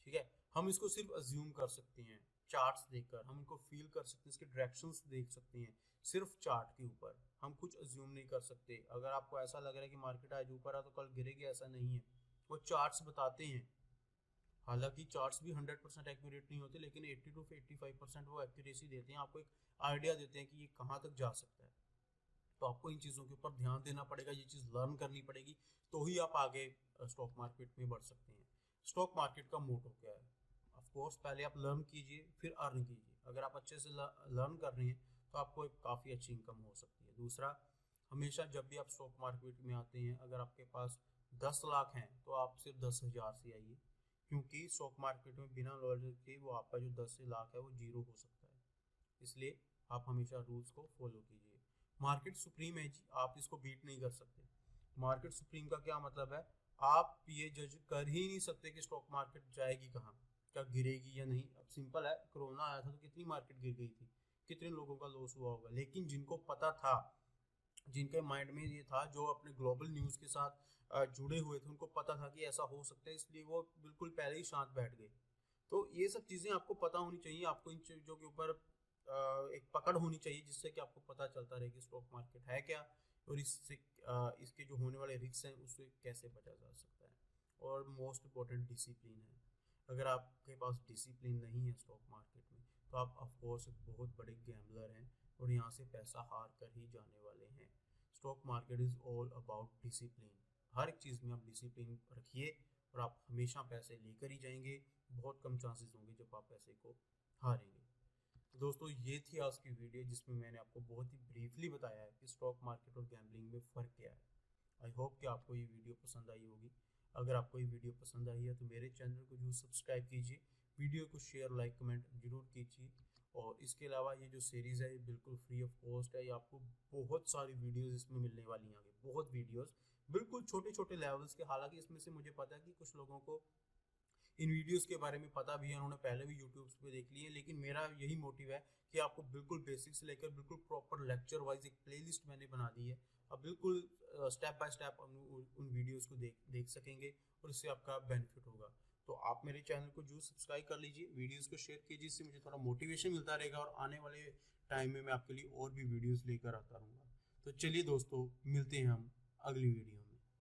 ठीक है। हम इसको सिर्फ अज्यूम कर सकते हैं चार्ट्स देखकर, हम इनको फील कर सकते हैं, इसके डायरेक्शंस देख सकते हैं, सिर्फ चार्ट के ऊपर हम कुछ अज्यूम नहीं कर सकते। अगर आपको ऐसा लग रहा है कि मार्केट आज ऊपर है तो कल गिरेगी, ऐसा नहीं है, वो चार्ट्स बताते हैं। हालांकि चार्ट्स भी 100% एक्यूरेट नहीं होते, लेकिन 80 to 85% वो एक्यूरेसी देते हैं, आपको एक आइडिया देते हैं कि ये कहाँ तक जा सकता है। तो आपको इन चीज़ों के ऊपर ध्यान देना पड़ेगा, ये चीज़ लर्न करनी पड़ेगी, तो ही आप आगे स्टॉक मार्केट में बढ़ सकते हैं। स्टॉक मार्केट का मोटो क्या है? ऑफ कोर्स पहले आप लर्न कीजिए, फिर अर्न कीजिए। अगर आप अच्छे से लर्न कर रहे हैं तो आपको एक काफ़ी अच्छी इनकम हो सकती है। दूसरा, हमेशा जब भी आप स्टॉक मार्केट में आते हैं, अगर आपके पास 10 लाख हैं तो आप सिर्फ 10,000 से आइए, क्योंकि स्टॉक मार्केट में बिना नॉलेज के वो आपका जो 10 लाख है वो जीरो हो सकता है। इसलिए आप हमेशा रूल्स को फॉलो कीजिए। मार्केट सुप्रीम है जी, आप इसको बीट नहीं कर सकते। मार्केट सुप्रीम का क्या मतलब है? आप ये जज कर ही नहीं सकते कि स्टॉक मार्केट जाएगी कहाँ, क्या गिरेगी या नहीं। अब सिंपल है, कोरोना आया था तो कितनी मार्केट गिर गई थी, कितने लोगों का लॉस हुआ होगा। लेकिन जिनको पता था, जिनके माइंड में ये था, जो अपने ग्लोबल न्यूज़ के साथ जुड़े हुए थे, उनको पता था कि ऐसा हो सकता है, इसलिए वो बिल्कुल पहले ही शांत बैठ गए। तो ये सब चीज़ें आपको पता होनी चाहिए, आपको इन चीज़ों के ऊपर एक पकड़ होनी चाहिए, जिससे कि आपको पता चलता रहे कि स्टॉक मार्केट है क्या, और इससे इसके जो होने वाले रिस्क हैं उससे कैसे बचा जा सकता है। और मोस्ट इम्पोर्टेंट डिसिप्लिन है। अगर आपके पास डिसिप्लिन नहीं है स्टॉक मार्केट में, तो आप ऑफकोर्स एक बहुत बड़े गैम्बलर हैं और यहाँ से पैसा हार कर ही जाने वाले हैं। Stock market is all about discipline. हर एक चीज़ में आप डिसिप्लिन रखिए और आप हमेशा पैसे लेकर ही जाएंगे। बहुत कम चांसेस होंगे जब आप पैसे को हारेंगे। तो दोस्तों, ये थी आज की वीडियो, जिसमें मैंने आपको बहुत ही ब्रीफली बताया है कि स्टॉक मार्केट और गैम्बलिंग में फ़र्क क्या है। आई होप कि आपको ये वीडियो पसंद आई होगी। अगर आपको ये वीडियो पसंद आई है तो मेरे चैनल को जरूर सब्सक्राइब कीजिए, वीडियो को शेयर, लाइक, कमेंट जरूर कीजिए। और इसके अलावा ये जो सीरीज़ है ये बिल्कुल फ्री ऑफ कॉस्ट है। ये आपको बहुत सारी वीडियोज़ इसमें मिलने वाली हैं आगे, बहुत वीडियोज़ बिल्कुल छोटे छोटे लेवल्स के। हालांकि इसमें से मुझे पता है कि कुछ लोगों को इन वीडियोस के बारे में पता भी है, उन्होंने पहले भी यूट्यूब पे देख लिए, लेकिन मेरा यही मोटिव है कि आपको बिल्कुल बेसिक से लेकर बिल्कुल प्रॉपर लेक्चर वाइज एक प्लेलिस्ट मैंने बना दी है। अब बिल्कुल स्टेप बाय स्टेप उन वीडियोस को देख सकेंगे और इससे आपका बेनिफिट होगा। तो आप मेरे चैनल को जरूर सब्सक्राइब कर लीजिए, वीडियोस को शेयर कीजिए, इससे मुझे थोड़ा मोटिवेशन मिलता रहेगा और आने वाले टाइम में मैं आपके लिए और भी वीडियोस लेकर आता रहूँगा। तो चलिए दोस्तों, मिलते हैं हम अगली वीडियो।